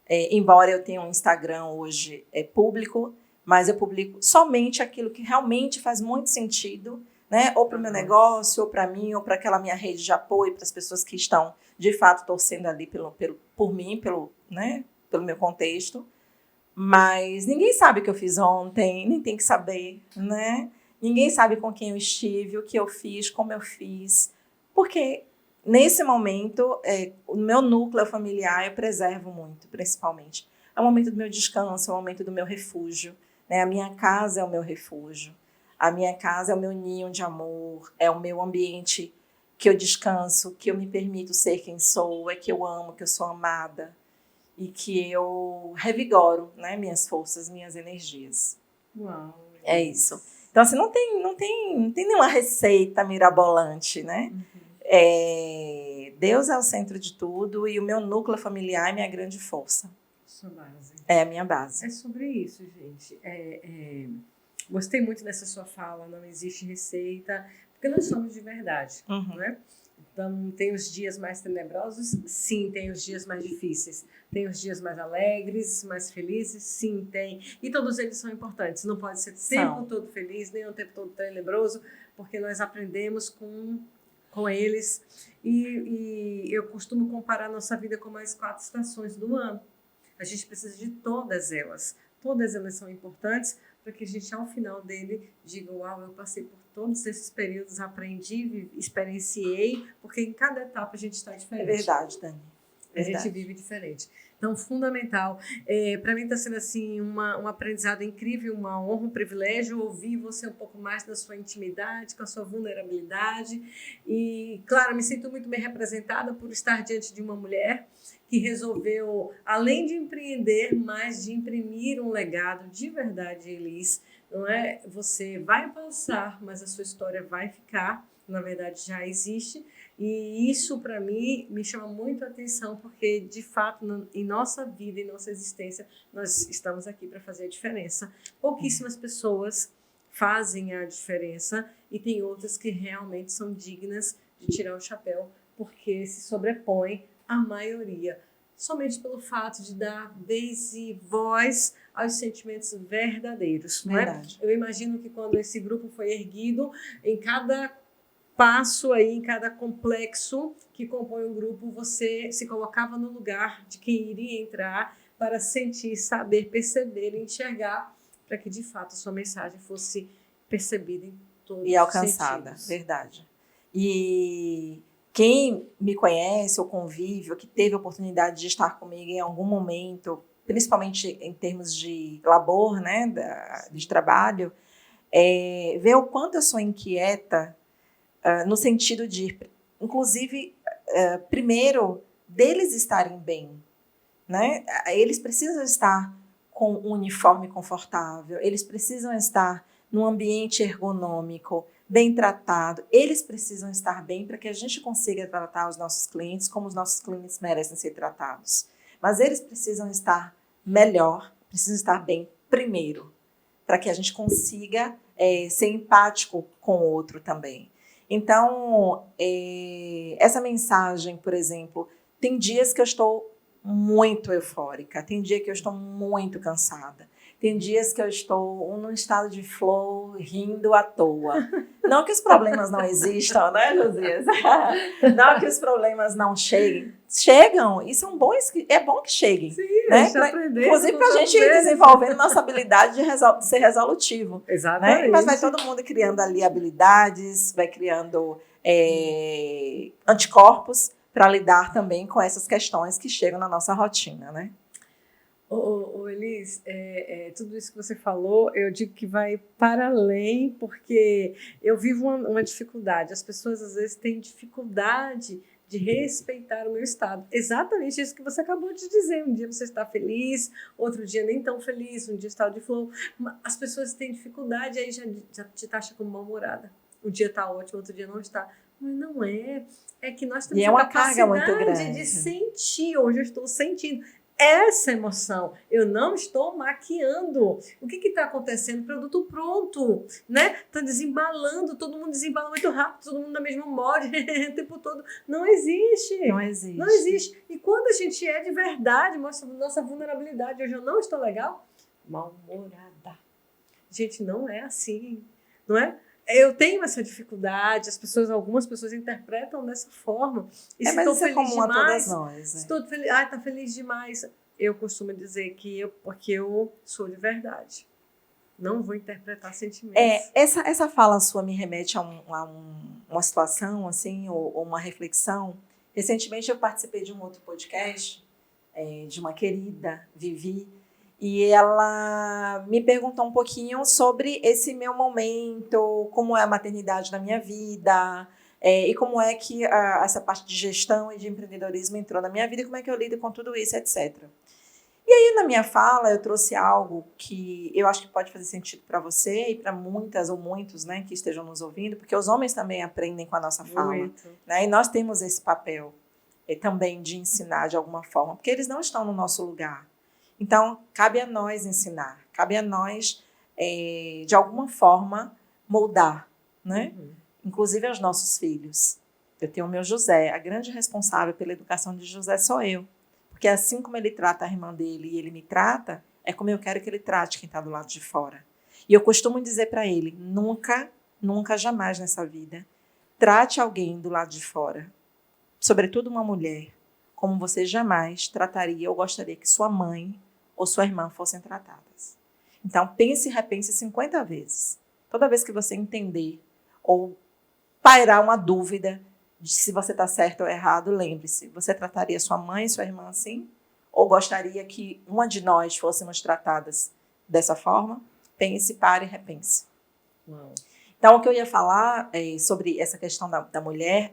embora eu tenha um Instagram hoje público, mas eu publico somente aquilo que realmente faz muito sentido, né? Ou para o meu negócio, ou para mim, ou para aquela minha rede de apoio, para as pessoas que estão, de fato, torcendo ali por mim, né? Pelo meu contexto. Mas ninguém sabe o que eu fiz ontem, nem tem que saber, né? Ninguém sabe com quem eu estive, o que eu fiz, como eu fiz, porque nesse momento, o meu núcleo familiar eu preservo muito, principalmente. É o momento do meu descanso, é o momento do meu refúgio. Né? A minha casa é o meu refúgio. A minha casa é o meu ninho de amor, é o meu ambiente que eu descanso, que eu me permito ser quem sou, que eu amo, que eu sou amada e que eu revigoro, né, minhas forças, minhas energias. Uau! É isso. Então, assim, não tem nenhuma receita mirabolante, né? Deus é o centro de tudo e o meu núcleo familiar é minha grande força. Sua base. É a minha base. É sobre isso, gente. Gostei muito dessa sua fala, não existe receita, porque nós somos de verdade, não é? Então, tem os dias mais tenebrosos? Sim, tem os dias mais difíceis. Tem os dias mais alegres, mais felizes? Sim, tem. E todos eles são importantes. Não pode ser o tempo todo feliz, nem o tempo todo tenebroso, porque nós aprendemos com eles. E eu costumo comparar a nossa vida com as 4 estações do ano. A gente precisa de todas elas. Todas elas são importantes para que a gente, ao final dele, diga, uau, eu passei por todos esses períodos, aprendi, experienciei, porque em cada etapa a gente está diferente. É verdade, Dani. A gente vive diferente. Então, fundamental. Para mim está sendo assim, um aprendizado incrível, uma honra, um privilégio ouvir você um pouco mais da sua intimidade, com a sua vulnerabilidade. E, claro, me sinto muito bem representada por estar diante de uma mulher que resolveu, além de empreender, mais de imprimir um legado de verdade, Elis. Não é? Você vai passar, mas a sua história vai ficar, na verdade já existe. E isso, para mim, me chama muito a atenção, porque, de fato, em nossa vida, em nossa existência, nós estamos aqui para fazer a diferença. Pouquíssimas pessoas fazem a diferença e tem outras que realmente são dignas de tirar o chapéu, porque se sobrepõem à maioria, somente pelo fato de dar vez e voz aos sentimentos verdadeiros. Não é? Eu imagino que quando esse grupo foi erguido, em cada passo aí, em cada complexo que compõe um grupo, você se colocava no lugar de quem iria entrar para sentir, saber, perceber e enxergar, para que de fato a sua mensagem fosse percebida em todos os e alcançada, sentidos. Verdade. E quem me conhece ou convive, ou que teve a oportunidade de estar comigo em algum momento, principalmente em termos de labor, né, de trabalho, vê o quanto eu sou inquieta, no sentido de, inclusive, primeiro, deles estarem bem, né? Eles precisam estar com um uniforme confortável, eles precisam estar num ambiente ergonômico, bem tratado, eles precisam estar bem para que a gente consiga tratar os nossos clientes como os nossos clientes merecem ser tratados. mas eles precisam estar melhor, precisam estar bem primeiro, para que a gente consiga ser empático com o outro também. Então, essa mensagem, por exemplo, tem dias que eu estou muito eufórica, tem dia que eu estou muito cansada, tem dias que eu estou num estado de flow, rindo à toa. Não que os problemas não existam, né, Josias? Não que os problemas não cheguem. Chegam e são bons, é bom que cheguem. Sim, né? Inclusive para a gente ir desenvolvendo nossa habilidade de ser resolutivo. Exatamente. Né? Mas vai todo mundo criando ali habilidades, vai criando anticorpos para lidar também com essas questões que chegam na nossa rotina, né? Elis, tudo isso que você falou, eu digo que vai para além, porque eu vivo uma dificuldade. As pessoas, às vezes, têm dificuldade de respeitar o meu estado. Exatamente isso que você acabou de dizer. Um dia você está feliz, outro dia nem tão feliz, um dia está de flow. As pessoas têm dificuldade, aí já te taxa como mal-humorada. Um dia está ótimo, outro dia não está. Mas não é. É que nós temos uma carga muito grande de sentir. Hoje eu estou sentindo essa emoção, eu não estou maquiando. O que está acontecendo? Produto pronto, né? Está desembalando, todo mundo desembala muito rápido, todo mundo na mesma molde, o tempo todo. Não existe. Não existe. Não existe. E quando a gente é de verdade, mostra nossa vulnerabilidade. Hoje eu não estou legal, mal-humorada. Gente, não é assim, não é? Eu tenho essa dificuldade, algumas pessoas interpretam dessa forma. E se mas estou isso é feliz comum demais, a todas nós. estou feliz, tá feliz demais. Eu costumo dizer que porque eu sou de verdade. Não vou interpretar sentimentos. Essa fala sua me remete a uma situação, assim, ou uma reflexão. Recentemente eu participei de um outro podcast de uma querida, Vivi, e ela me perguntou um pouquinho sobre esse meu momento, como é a maternidade na minha vida, e como é que essa parte de gestão e de empreendedorismo entrou na minha vida, e como é que eu lido com tudo isso, etc. E aí, na minha fala, eu trouxe algo que eu acho que pode fazer sentido para você e para muitas ou muitos, né, que estejam nos ouvindo, porque os homens também aprendem com a nossa fala. Né? E nós temos esse papel também de ensinar de alguma forma, porque eles não estão no nosso lugar. Então, cabe a nós ensinar, cabe a nós, de alguma forma, moldar, né? Inclusive aos nossos filhos. Eu tenho o meu José, a grande responsável pela educação de José sou eu. Porque assim como ele trata a irmã dele e ele me trata, é como eu quero que ele trate quem está do lado de fora. E eu costumo dizer para ele, nunca, nunca, jamais nessa vida, trate alguém do lado de fora, sobretudo uma mulher, como você jamais trataria ou gostaria que sua mãe ou sua irmã fossem tratadas. Então, pense e repense 50 vezes. Toda vez que você entender ou pairar uma dúvida de se você está certo ou errado, lembre-se, você trataria sua mãe e sua irmã assim? Ou gostaria que uma de nós fôssemos tratadas dessa forma? Pense, pare e repense. Uau. Então, o que eu ia falar sobre essa questão da mulher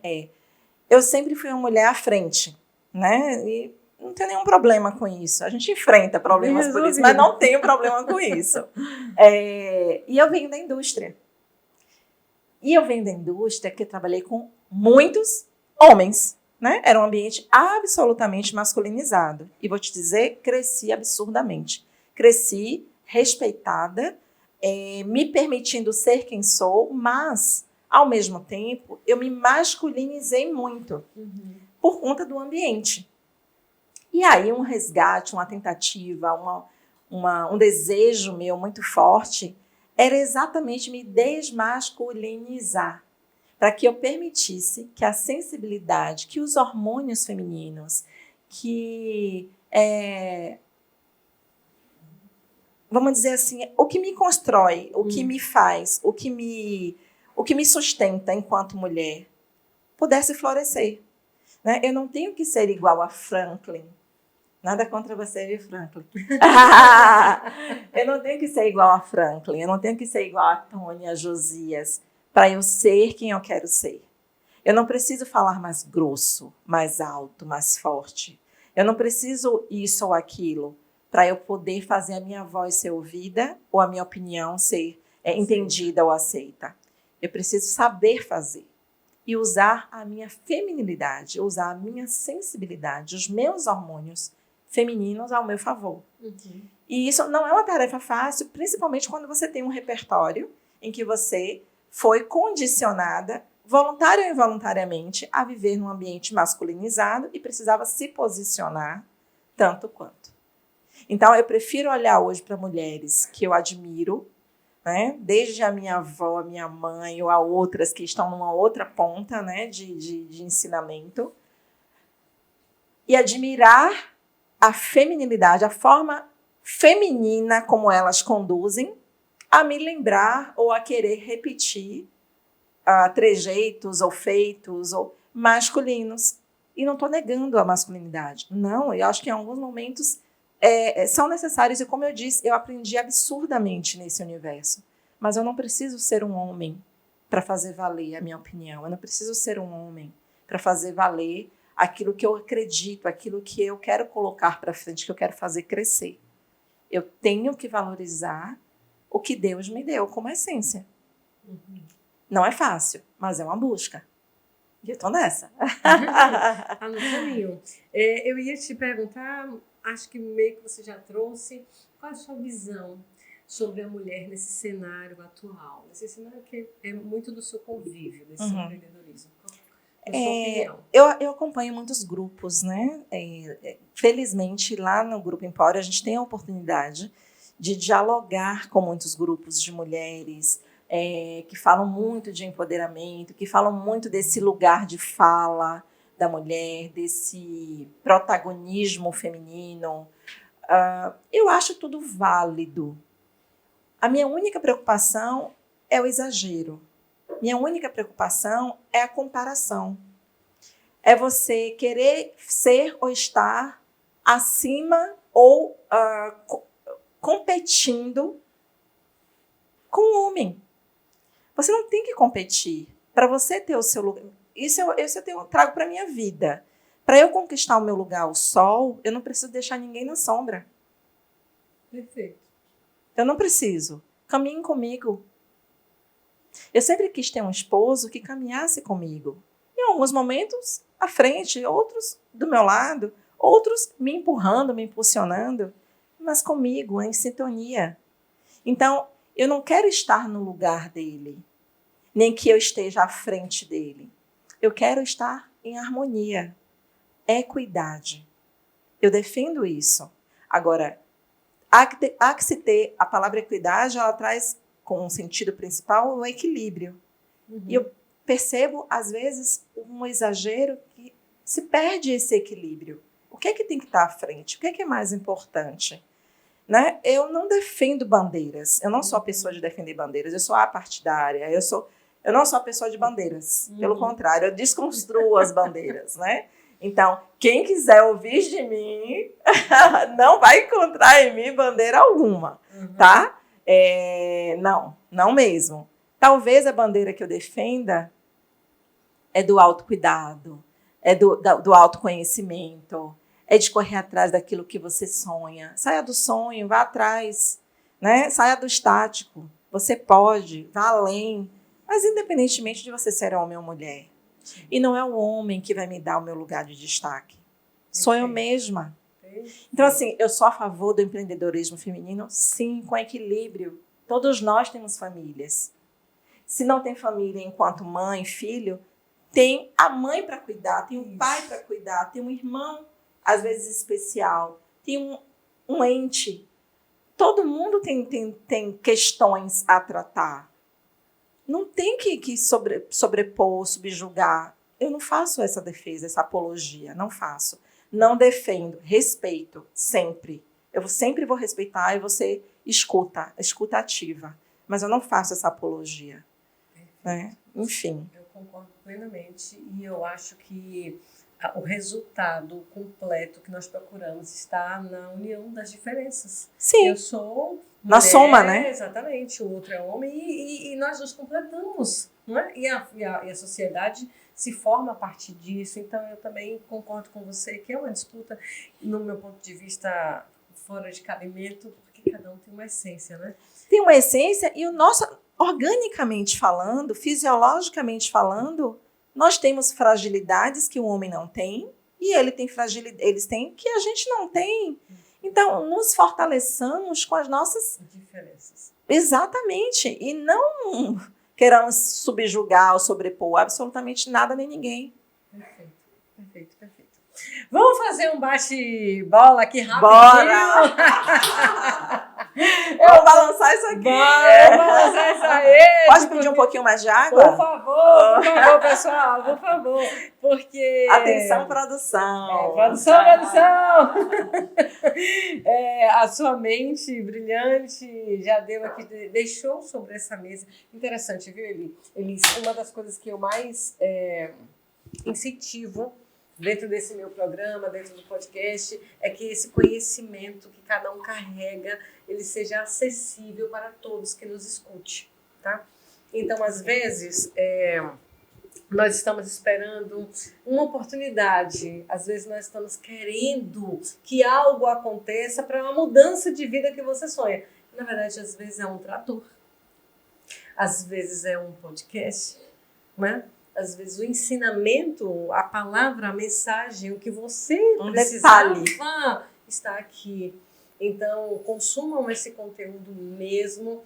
eu sempre fui uma mulher à frente, né? E não tem nenhum problema com isso. A gente enfrenta problemas por isso, mas não tenho problema com isso. E eu venho da indústria. E eu venho da indústria que eu trabalhei com muitos homens, né? Era um ambiente absolutamente masculinizado. E vou te dizer, cresci absurdamente. Cresci respeitada, me permitindo ser quem sou, mas, ao mesmo tempo, eu me masculinizei muito por conta do ambiente. E aí um resgate, uma tentativa, um desejo meu muito forte era exatamente me desmasculinizar, para que eu permitisse que a sensibilidade, que os hormônios femininos, que, vamos dizer assim, o que me constrói, o que me faz, o que me sustenta enquanto mulher, pudesse florescer. Né? Eu não tenho que ser igual a Franklin. Nada contra você, viu, Franklin? Eu não tenho que ser igual a Franklin, eu não tenho que ser igual a Tônia, a Josias, para eu ser quem eu quero ser. Eu não preciso falar mais grosso, mais alto, mais forte. Eu não preciso isso ou aquilo para eu poder fazer a minha voz ser ouvida ou a minha opinião ser entendida ou aceita. Eu preciso saber fazer e usar a minha feminilidade, usar a minha sensibilidade, os meus hormônios femininos ao meu favor. Uhum. E isso não é uma tarefa fácil, principalmente quando você tem um repertório em que você foi condicionada, voluntária ou involuntariamente, a viver num ambiente masculinizado e precisava se posicionar tanto quanto. Então, eu prefiro olhar hoje para mulheres que eu admiro, né? Desde a minha avó, a minha mãe, ou a outras que estão numa outra ponta, né? de ensinamento, e admirar a feminilidade, a forma feminina como elas conduzem, a me lembrar ou a querer repetir trejeitos ou feitos ou masculinos. E não estou negando a masculinidade. Não, eu acho que em alguns momentos são necessários. E como eu disse, eu aprendi absurdamente nesse universo. Mas eu não preciso ser um homem para fazer valer a minha opinião. Eu não preciso ser um homem para fazer valer aquilo que eu acredito, aquilo que eu quero colocar para frente, que eu quero fazer crescer. Eu tenho que valorizar o que Deus me deu como essência. Uhum. Não é fácil, mas é uma busca. E eu estou nessa. Tá no caminho. Eu ia te perguntar, acho que meio que você já trouxe, qual a sua visão sobre a mulher nesse cenário atual? Nesse cenário que é muito do seu convívio, desse empreendedorismo. Qual a sua opinião? Eu acompanho muitos grupos, né? Felizmente, lá no Grupo Empório, a gente tem a oportunidade de dialogar com muitos grupos de mulheres que falam muito de empoderamento, que falam muito desse lugar de fala da mulher, desse protagonismo feminino. Eu acho tudo válido. A minha única preocupação é o exagero. Minha única preocupação é a comparação. É você querer ser ou estar acima ou competindo com o homem. Você não tem que competir. Para você ter o seu lugar... Isso eu trago para a minha vida. Para eu conquistar o meu lugar ao sol, eu não preciso deixar ninguém na sombra. Perfeito. Eu não preciso. Caminhem comigo. Eu sempre quis ter um esposo que caminhasse comigo. Em alguns momentos, à frente, outros do meu lado, outros me empurrando, me impulsionando, mas comigo, em sintonia. Então, eu não quero estar no lugar dele, nem que eu esteja à frente dele. Eu quero estar em harmonia, equidade. Eu defendo isso. Agora, há que se ter a palavra equidade, ela traz com um sentido principal o equilíbrio. Uhum. E eu percebo, às vezes, um exagero que se perde esse equilíbrio. O que é que tem que estar à frente? O que é mais importante? Né? Eu não defendo bandeiras. Eu não sou a pessoa de defender bandeiras. Eu sou apartidária. Eu não sou a pessoa de bandeiras. Pelo contrário, eu desconstruo as bandeiras. Né? Então, quem quiser ouvir de mim, não vai encontrar em mim bandeira alguma. Tá? Não mesmo. Talvez a bandeira que eu defenda é do autocuidado, é do autoconhecimento, é de correr atrás daquilo que você sonha. Saia do sonho, vá atrás, né? Saia do estático. Você pode, vá além, mas independentemente de você ser homem ou mulher. E não é o homem que vai me dar o meu lugar de destaque. Sou eu mesma. Então, assim, eu sou a favor do empreendedorismo feminino, sim, com equilíbrio. Todos nós temos famílias. Se não tem família enquanto mãe, filho, tem a mãe para cuidar, tem um pai para cuidar, tem um irmão, às vezes especial, tem um ente. Todo mundo tem questões a tratar. Não tem que sobrepor, subjugar. Eu não faço essa defesa, essa apologia, não faço. Não defendo, respeito, sempre. Eu sempre vou respeitar e você escuta ativa. Mas eu não faço essa apologia. Né? Enfim. Eu concordo plenamente e eu acho que o resultado completo que nós procuramos está na união das diferenças. Sim. Eu sou mulher, na soma, né? Exatamente. O outro é homem e nós nos completamos. Não é? E a sociedade se forma a partir disso. Então, eu também concordo com você que é uma disputa, no meu ponto de vista, fora de cabimento, porque cada um tem uma essência, né? Tem uma essência e o nosso, organicamente falando, fisiologicamente falando, nós temos fragilidades que o homem não tem e ele tem eles têm que a gente não tem. Então, nos fortaleçamos com as nossas diferenças. Exatamente. E não queramos subjugar ou sobrepor absolutamente nada nem ninguém. Perfeito, perfeito, perfeito. Vamos fazer um bate-bola aqui rapidinho? Bora! Eu vou balançar isso aqui. Bora balançar isso aí! Pode pedir um pouquinho mais de água? Por favor, pessoal, por favor. Porque... Atenção, produção. Produção! A sua mente brilhante já deu aqui, deixou sobre essa mesa. Interessante, viu, Elis? Uma das coisas que eu mais incentivo dentro desse meu programa, dentro do podcast, é que esse conhecimento que cada um carrega, ele seja acessível para todos que nos escute, tá? Então, às vezes, nós estamos esperando uma oportunidade, às vezes nós estamos querendo que algo aconteça para uma mudança de vida que você sonha. Na verdade, às vezes é um trator, às vezes é um podcast, né? Às vezes o ensinamento, a palavra, a mensagem, o que você precisava está aqui. Então, consumam esse conteúdo mesmo,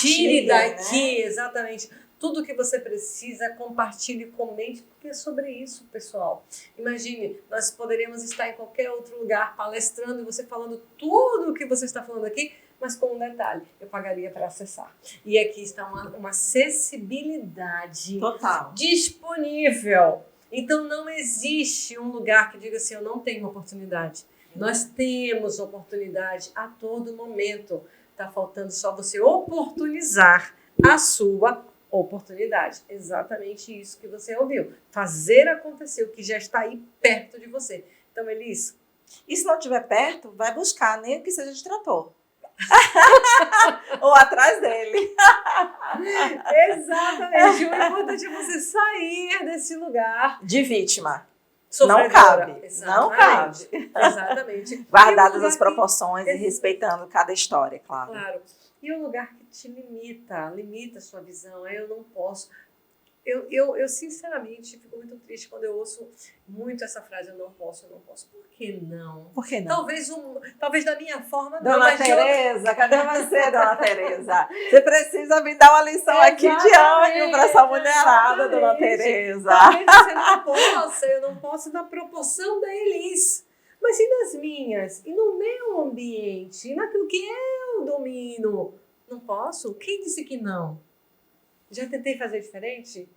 tire daqui, né? Exatamente, tudo que você precisa, compartilhe, comente, porque é sobre isso, pessoal. Imagine, nós poderíamos estar em qualquer outro lugar palestrando e você falando tudo o que você está falando aqui, mas com um detalhe, eu pagaria para acessar. E aqui está uma acessibilidade total disponível. Então, não existe um lugar que diga assim, eu não tenho oportunidade. Nós temos oportunidade a todo momento. Está faltando só você oportunizar a sua oportunidade. Exatamente isso que você ouviu. Fazer acontecer o que já está aí perto de você. Então, Elis... E se não estiver perto, vai buscar, nem que seja de trator. Ou atrás dele. Exatamente. O importante é você sair desse lugar de vítima. Sofredora. Não cabe. Exatamente. Não cabe. Exatamente. Guardadas as proporções e respeitando cada história, claro. Claro. E um lugar que te limita a sua visão. Eu não posso. Eu sinceramente fico muito triste quando eu ouço muito essa frase, eu não posso. Por que não? Por que não? Talvez da minha forma não. Dona Tereza, cadê você, Dona Tereza? Você precisa me dar uma lição aqui de ânimo para essa mulherada, Dona Tereza. Talvez você não possa, eu não posso na proporção da Elis. Mas e nas minhas? E no meu ambiente? E naquilo que eu domino? Não posso? Quem disse que não? Já tentei fazer diferente?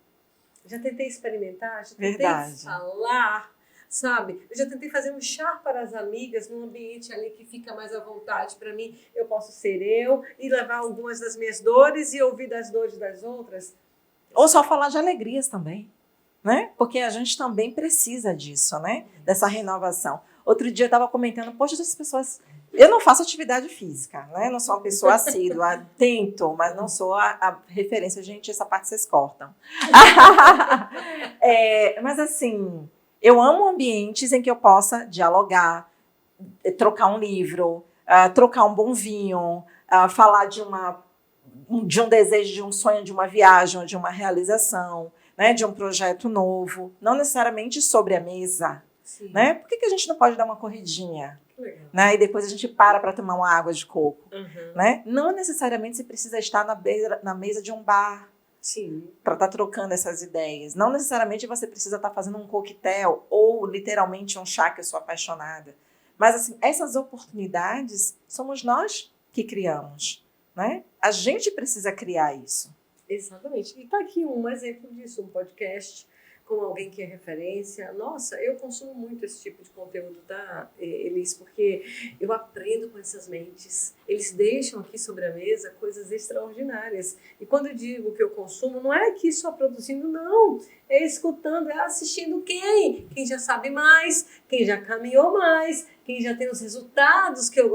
Já tentei experimentar? Já tentei falar, sabe? Eu já tentei fazer um chá para as amigas num ambiente ali que fica mais à vontade para mim. Eu posso ser eu e levar algumas das minhas dores e ouvir das dores das outras. Ou só falar de alegrias também, né? Porque a gente também precisa disso, né? Dessa renovação. Outro dia eu estava comentando, poxa, essas pessoas... Eu não faço atividade física, né? Eu não sou uma pessoa assídua, tento, mas não sou a referência. Gente, essa parte vocês cortam. Mas assim, eu amo ambientes em que eu possa dialogar, trocar um livro, trocar um bom vinho, falar de um desejo, de um sonho, de uma viagem, de uma realização, né? De um projeto novo. Não necessariamente sobre a mesa. Né? Por que a gente não pode dar uma corridinha? Né? E depois a gente para tomar uma água de coco. Né? Não necessariamente você precisa estar na mesa de um bar para estar trocando essas ideias. Não necessariamente você precisa estar fazendo um coquetel ou literalmente um chá, que eu sou apaixonada. Mas assim, essas oportunidades somos nós que criamos. Né? A gente precisa criar isso. Exatamente. E está aqui um exemplo disso, um podcast com alguém que é referência. Nossa, eu consumo muito esse tipo de conteúdo, tá, Elis? Porque eu aprendo com essas mentes. Eles deixam aqui sobre a mesa coisas extraordinárias. E quando eu digo que eu consumo, não é aqui só produzindo, não. É escutando, é assistindo quem? Quem já sabe mais, quem já caminhou mais, quem já tem os resultados que eu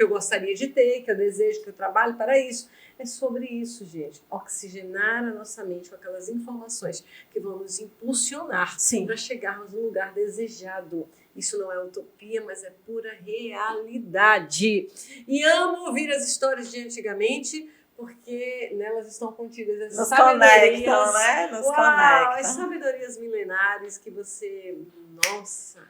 gostaria de ter, que eu desejo, que eu trabalho para isso. É sobre isso, gente. Oxigenar a nossa mente com aquelas informações que vão nos impulsionar para chegarmos no lugar desejado. Isso não é utopia, mas é pura realidade. E amo ouvir as histórias de antigamente, porque nelas estão contidas essas Nos sabedorias. conectam, né? Nos Uau, conectam. as sabedorias milenares que você... Nossa,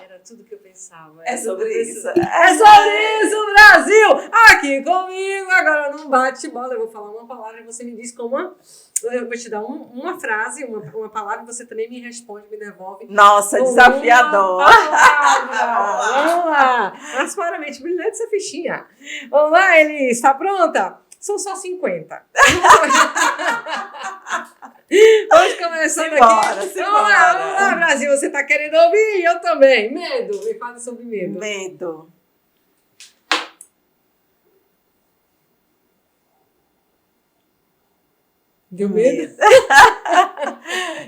era tudo que eu pensava. É sobre isso. É sobre isso, Brasil! Aqui comigo, agora num bate-bola. Eu vou falar uma palavra e você me diz como eu vou te dar uma frase, uma palavra, e você também me responde, me devolve. Nossa, desafiador. Vamos lá. Mas claramente, brilhante essa fichinha. Vamos lá, Elis, está pronta? São só 50. Vamos começando aqui. Vamos lá, Brasil. Você está querendo ouvir? E eu também. Medo. Me fala sobre medo. Medo. Deu medo?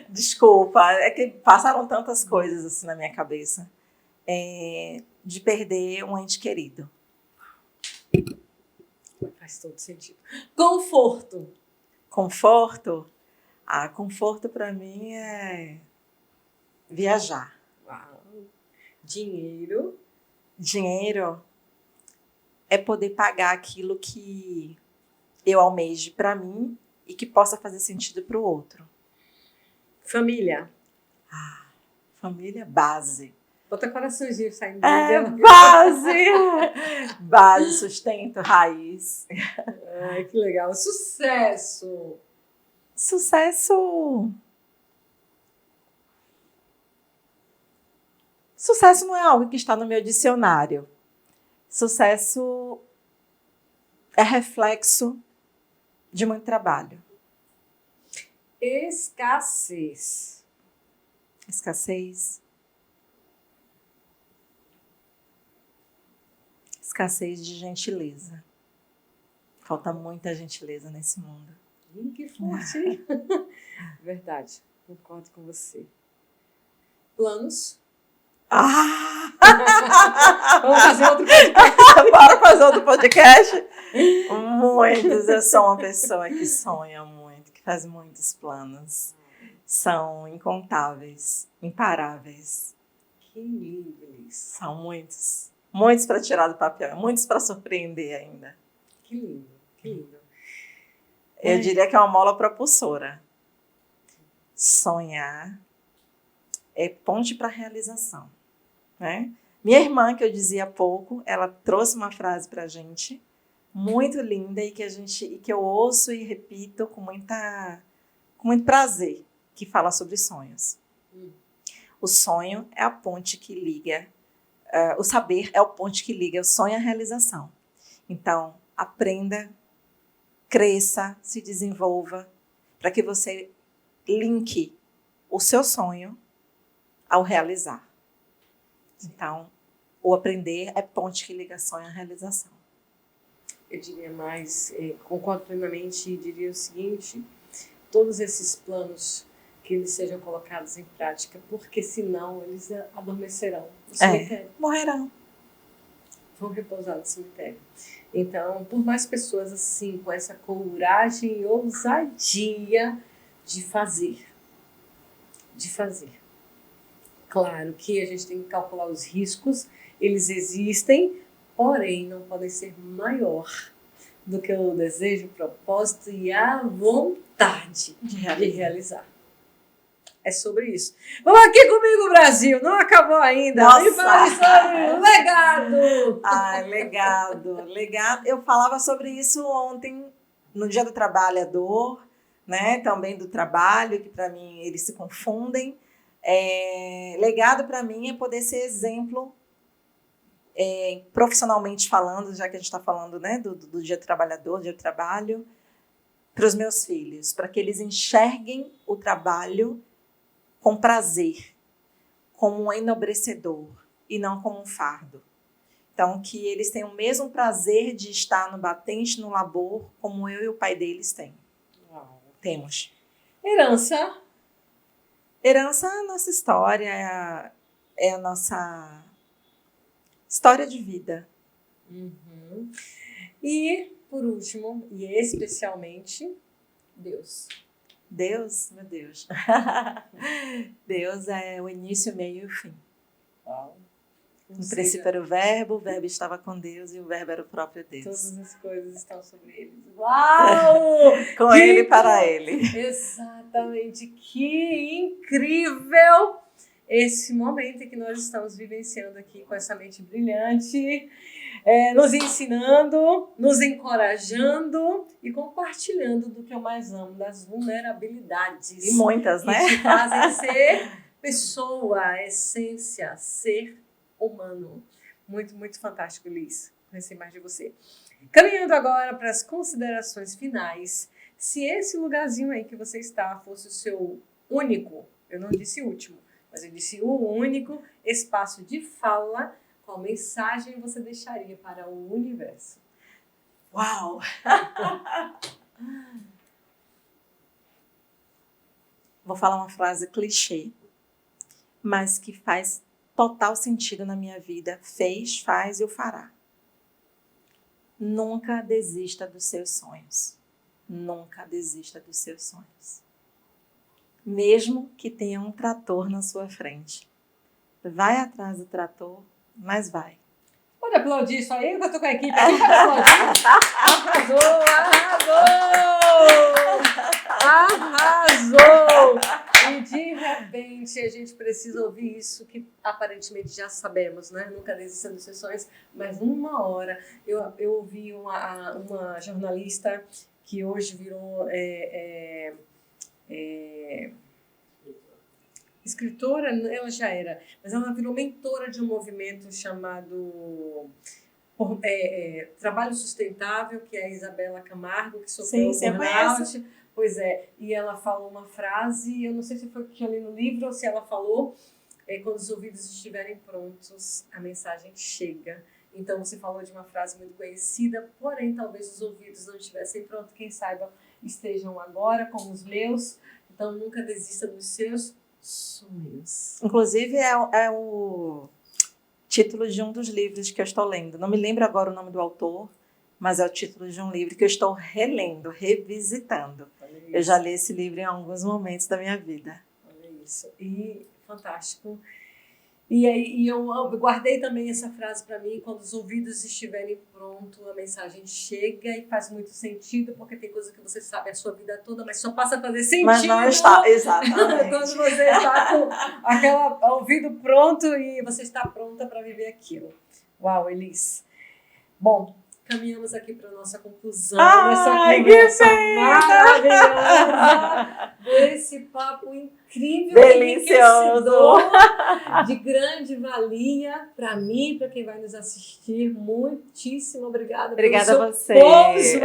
Desculpa, é que passaram tantas coisas assim na minha cabeça. De perder um ente querido. Faz todo sentido. Conforto. Conforto? Conforto para mim é viajar. Uau. Dinheiro. Dinheiro é poder pagar aquilo que eu almejo para mim e que possa fazer sentido para o outro. Família. Família, base. Bota coraçãozinho saindo dela. Base! Base, sustento, raiz. Ai, que legal. Sucesso. Sucesso não é algo que está no meu dicionário. Sucesso é reflexo de muito trabalho. Escassez. Escassez. Escassez de gentileza. Falta muita gentileza nesse mundo. Que forte, hein? Verdade. Concordo com você. Planos. Vamos fazer outro podcast. Bora fazer outro podcast? Muitos. Eu sou uma pessoa que sonha muito, que faz muitos planos. São incontáveis, imparáveis. Que lindo isso. São muitos. Muitos para tirar do papel, muitos para surpreender ainda. Que lindo, que lindo. Eu diria que é uma mola propulsora. Sonhar é ponte para a realização. Né? Minha irmã, que eu dizia há pouco, ela trouxe uma frase para a gente muito linda e que eu ouço e repito com muito prazer, que fala sobre sonhos. O sonho é a ponte que liga, o saber é o ponte que liga o sonho à realização. Então, aprenda, cresça, se desenvolva, para que você linke o seu sonho ao realizar. Então, o aprender é ponte que liga sonho à realização. Eu diria mais, concordo plenamente e diria o seguinte, todos esses planos que eles sejam colocados em prática, porque senão eles adormecerão no cemitério. Morrerão. Vão repousar no cemitério. Então, por mais pessoas assim, com essa coragem e ousadia de fazer. Claro que a gente tem que calcular os riscos, eles existem, porém não podem ser maior do que o desejo, o propósito e a vontade de realizar. É sobre isso. Vamos aqui comigo, Brasil. Não acabou ainda. Nossa. E fale sobre o legado. Legado. Eu falava sobre isso ontem, no Dia do Trabalhador, né? Também do trabalho, que para mim eles se confundem. Legado para mim é poder ser exemplo, profissionalmente falando, já que a gente está falando, né, do Dia do Trabalhador, Dia do Trabalho, para os meus filhos, para que eles enxerguem o trabalho com prazer, como um enobrecedor e não como um fardo. Então, que eles tenham o mesmo prazer de estar no batente, no labor, como eu e o pai deles têm. Uau. Temos. Herança. Herança é a nossa história, é a nossa história de vida. Uhum. E, por último, e especialmente, Deus. Deus, meu Deus. Deus é o início, o meio e o fim. Uau. No princípio era o Verbo estava com Deus e o Verbo era o próprio Deus. Todas as coisas estão sobre ele. Uau! Com ele e para ele. Exatamente. Que incrível esse momento que nós estamos vivenciando aqui com essa mente brilhante, nos ensinando, nos encorajando e compartilhando do que eu mais amo, das vulnerabilidades. E muitas, né? Que te fazem ser pessoa, essência, ser humano. Muito, muito fantástico, Liz. Conheci mais de você. Caminhando agora para as considerações finais. Se esse lugarzinho aí que você está fosse o seu único, eu não disse último, mas eu disse o único espaço de fala, qual mensagem você deixaria para o universo? Uau! Vou falar uma frase clichê, mas que faz total sentido na minha vida. Fez, faz e o fará. Nunca desista dos seus sonhos. Nunca desista dos seus sonhos. Mesmo que tenha um trator na sua frente. Vai atrás do trator, mas vai. Pode aplaudir isso aí, eu tô com a equipe aqui para aplaudir. Arrasou! E de repente a gente precisa ouvir isso que aparentemente já sabemos, né? Nunca desista dos seus sonhos, mas uma hora eu ouvi uma jornalista que hoje virou escritora, ela já era, mas ela virou mentora de um movimento chamado Trabalho Sustentável, que é a Isabela Camargo, que sofreu burnout. Pois é, e ela falou uma frase, eu não sei se foi que eu li no livro ou se ela falou, quando os ouvidos estiverem prontos, a mensagem chega. Então você falou de uma frase muito conhecida, porém talvez os ouvidos não estivessem prontos, quem saiba estejam agora, como os meus. Então nunca desista dos seus sonhos. Inclusive é o título de um dos livros que eu estou lendo. Não me lembro agora o nome do autor, mas é o título de um livro que eu estou relendo, revisitando. Eu já li esse livro em alguns momentos da minha vida. Olha isso. E fantástico. E aí eu guardei também essa frase para mim: quando os ouvidos estiverem prontos, a mensagem chega, e faz muito sentido, porque tem coisa que você sabe a sua vida toda, mas só passa a fazer sentido. Mas não está, exatamente. Quando você está com aquele ouvido pronto e você está pronta para viver aquilo. Uau, Elis. Bom, caminhamos aqui para a nossa conclusão dessa conversa maravilhosa, desse papo incrível, delicioso, de grande valia para mim, para quem vai nos assistir. Muitíssimo obrigada. Obrigada a você. Aqui.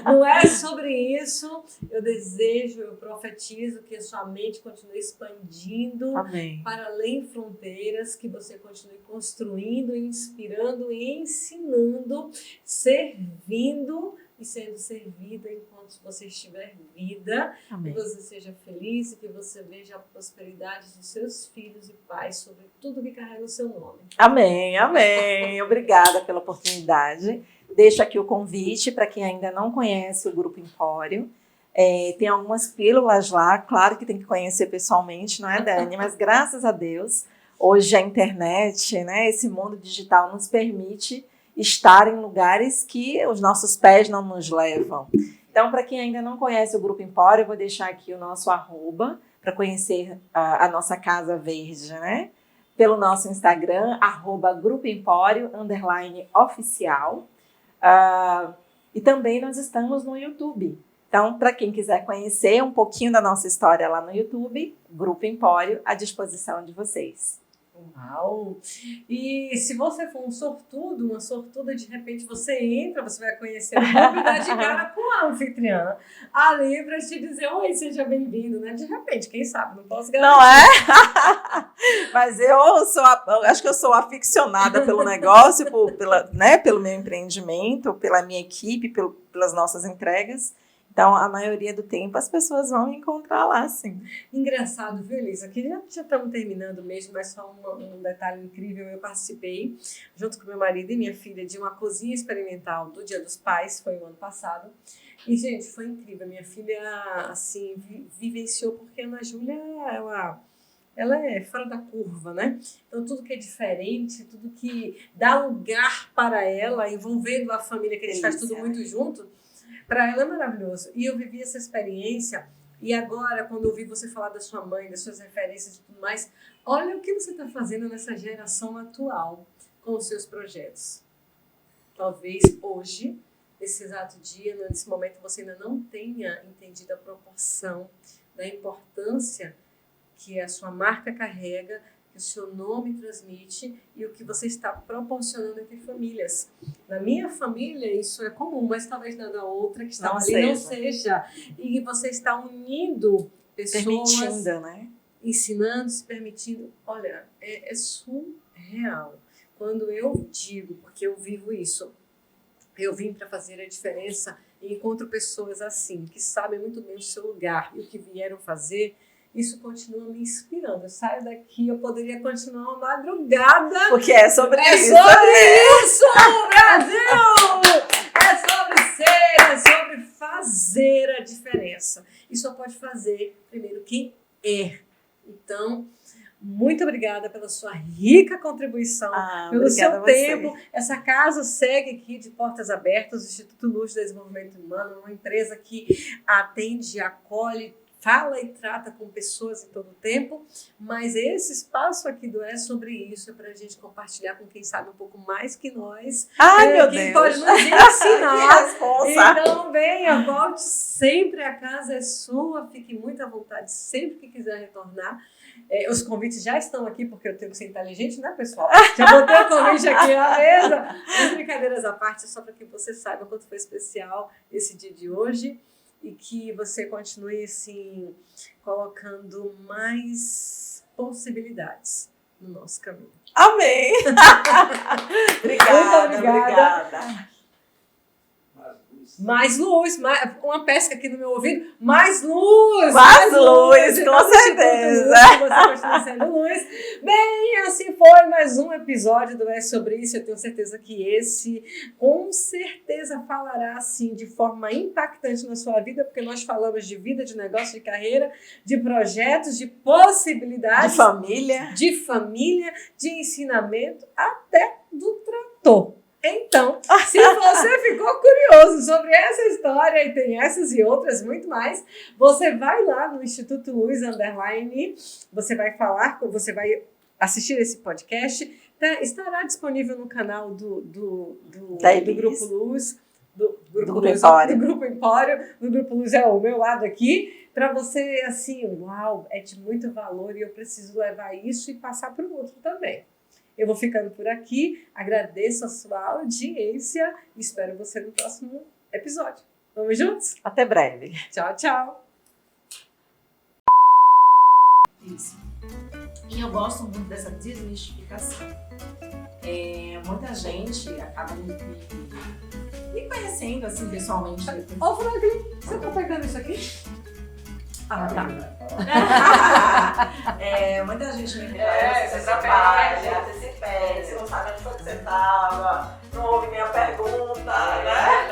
Não é sobre isso. Eu desejo, eu profetizo que a sua mente continue expandindo. Amém. Para além fronteiras, que você continue construindo, inspirando e ensinando, servindo e sendo servida enquanto você estiver vida. Amém. Que você seja feliz e que você veja a prosperidade dos seus filhos e pais sobre tudo que carrega o seu nome. Amém, amém. Obrigada pela oportunidade. Deixo aqui o convite para quem ainda não conhece o Grupo Empório. Tem algumas pílulas lá, claro que tem que conhecer pessoalmente, não é, Dani? Mas graças a Deus, hoje a internet, né, esse mundo digital nos permite estar em lugares que os nossos pés não nos levam. Então, para quem ainda não conhece o Grupo Empório, eu vou deixar aqui o nosso @ para conhecer a nossa Casa Verde, né? Pelo nosso Instagram, @grupoempório_oficial. E também nós estamos no YouTube. Então, para quem quiser conhecer um pouquinho da nossa história lá no YouTube, Grupo Empório, à disposição de vocês. Uau! E se você for um sortudo, uma sortuda, de repente você entra, você vai conhecer o grupo e dá de cara com a anfitriã ali para te dizer: oi, seja bem-vindo, né? De repente, quem sabe, não posso garantir. Não é? Mas eu acho que eu sou aficionada pelo negócio, pelo meu empreendimento, pela minha equipe, pelas nossas entregas. Então, a maioria do tempo, as pessoas vão me encontrar lá, sim. Engraçado, viu, Elisa? Aqui já estamos terminando mesmo, mas só um detalhe incrível. Eu participei, junto com meu marido e minha filha, de uma cozinha experimental do Dia dos Pais, foi o ano passado. E, gente, foi incrível. Minha filha, assim, vivenciou, porque a Ana Júlia, ela ela é fora da curva, né? Então, tudo que é diferente, tudo que dá lugar para ela, envolvendo a família, que a gente faz tudo muito junto, para ela é maravilhoso. E eu vivi essa experiência, e agora, quando eu ouvi você falar da sua mãe, das suas referências e tudo mais, olha o que você está fazendo nessa geração atual com os seus projetos. Talvez hoje, nesse exato dia, nesse momento, você ainda não tenha entendido a proporção da importância que a sua marca carrega, que o seu nome transmite e o que você está proporcionando entre famílias. Na minha família isso é comum, mas talvez na outra que está ali não seja. E você está unindo pessoas, permitindo, né? Ensinando, se permitindo. Olha, é surreal. Quando eu digo, porque eu vivo isso, eu vim para fazer a diferença e encontro pessoas assim, que sabem muito bem o seu lugar e o que vieram fazer, isso continua me inspirando. Eu saio daqui, eu poderia continuar uma madrugada. Porque é sobre isso. É sobre isso, Brasil! É sobre ser, é sobre fazer a diferença. E só pode fazer, primeiro, quem é. Então, muito obrigada pela sua rica contribuição, pelo seu tempo. Essa casa segue aqui de portas abertas, o Instituto Luz de Desenvolvimento Humano, uma empresa que atende, acolhe, fala e trata com pessoas em todo o tempo, mas esse espaço aqui do É Sobre Isso é para a gente compartilhar com quem sabe um pouco mais que nós. Ai, meu quem Deus! Pode nos ensinar. Que Então, venha, volte sempre, a casa é sua, fique muito à vontade sempre que quiser retornar. Os convites já estão aqui, porque eu tenho que ser inteligente, né, pessoal? Já botei o convite aqui à mesa. As brincadeiras à parte, só para que você saiba quanto foi especial esse dia de hoje. E que você continue, assim, colocando mais possibilidades no nosso caminho. Amém! Muito obrigada. Obrigada. Mais luz, uma pesca aqui no meu ouvido. Mais luz! Mais luz, com certeza. Você continua sendo luz. Bem, assim foi mais um episódio do É Sobre Isso. Eu tenho certeza que esse, com certeza, falará assim de forma impactante na sua vida, porque nós falamos de vida, de negócio, de carreira, de projetos, de possibilidades. De família, de ensinamento, até do trator. Então, se você ficou curioso sobre essa história e tem essas e outras muito mais, você vai lá no Instituto Luz _, você vai assistir esse podcast, estará disponível no canal do Grupo Luz, do Grupo Empório. O Grupo Luz é o meu lado aqui, para você, assim, uau, é de muito valor e eu preciso levar isso e passar para o outro também. Eu vou ficando por aqui, agradeço a sua audiência e espero você no próximo episódio. Vamos juntos? Até breve. Tchau, tchau. Isso. E eu gosto muito dessa desmistificação. Muita gente acaba me conhecendo assim pessoalmente. Ô, Franklin, você tá pegando isso aqui? Ah, tá. Muita gente me pergunta se você trabalha, se você não sabe onde foi que você estava, não ouve minha pergunta, né?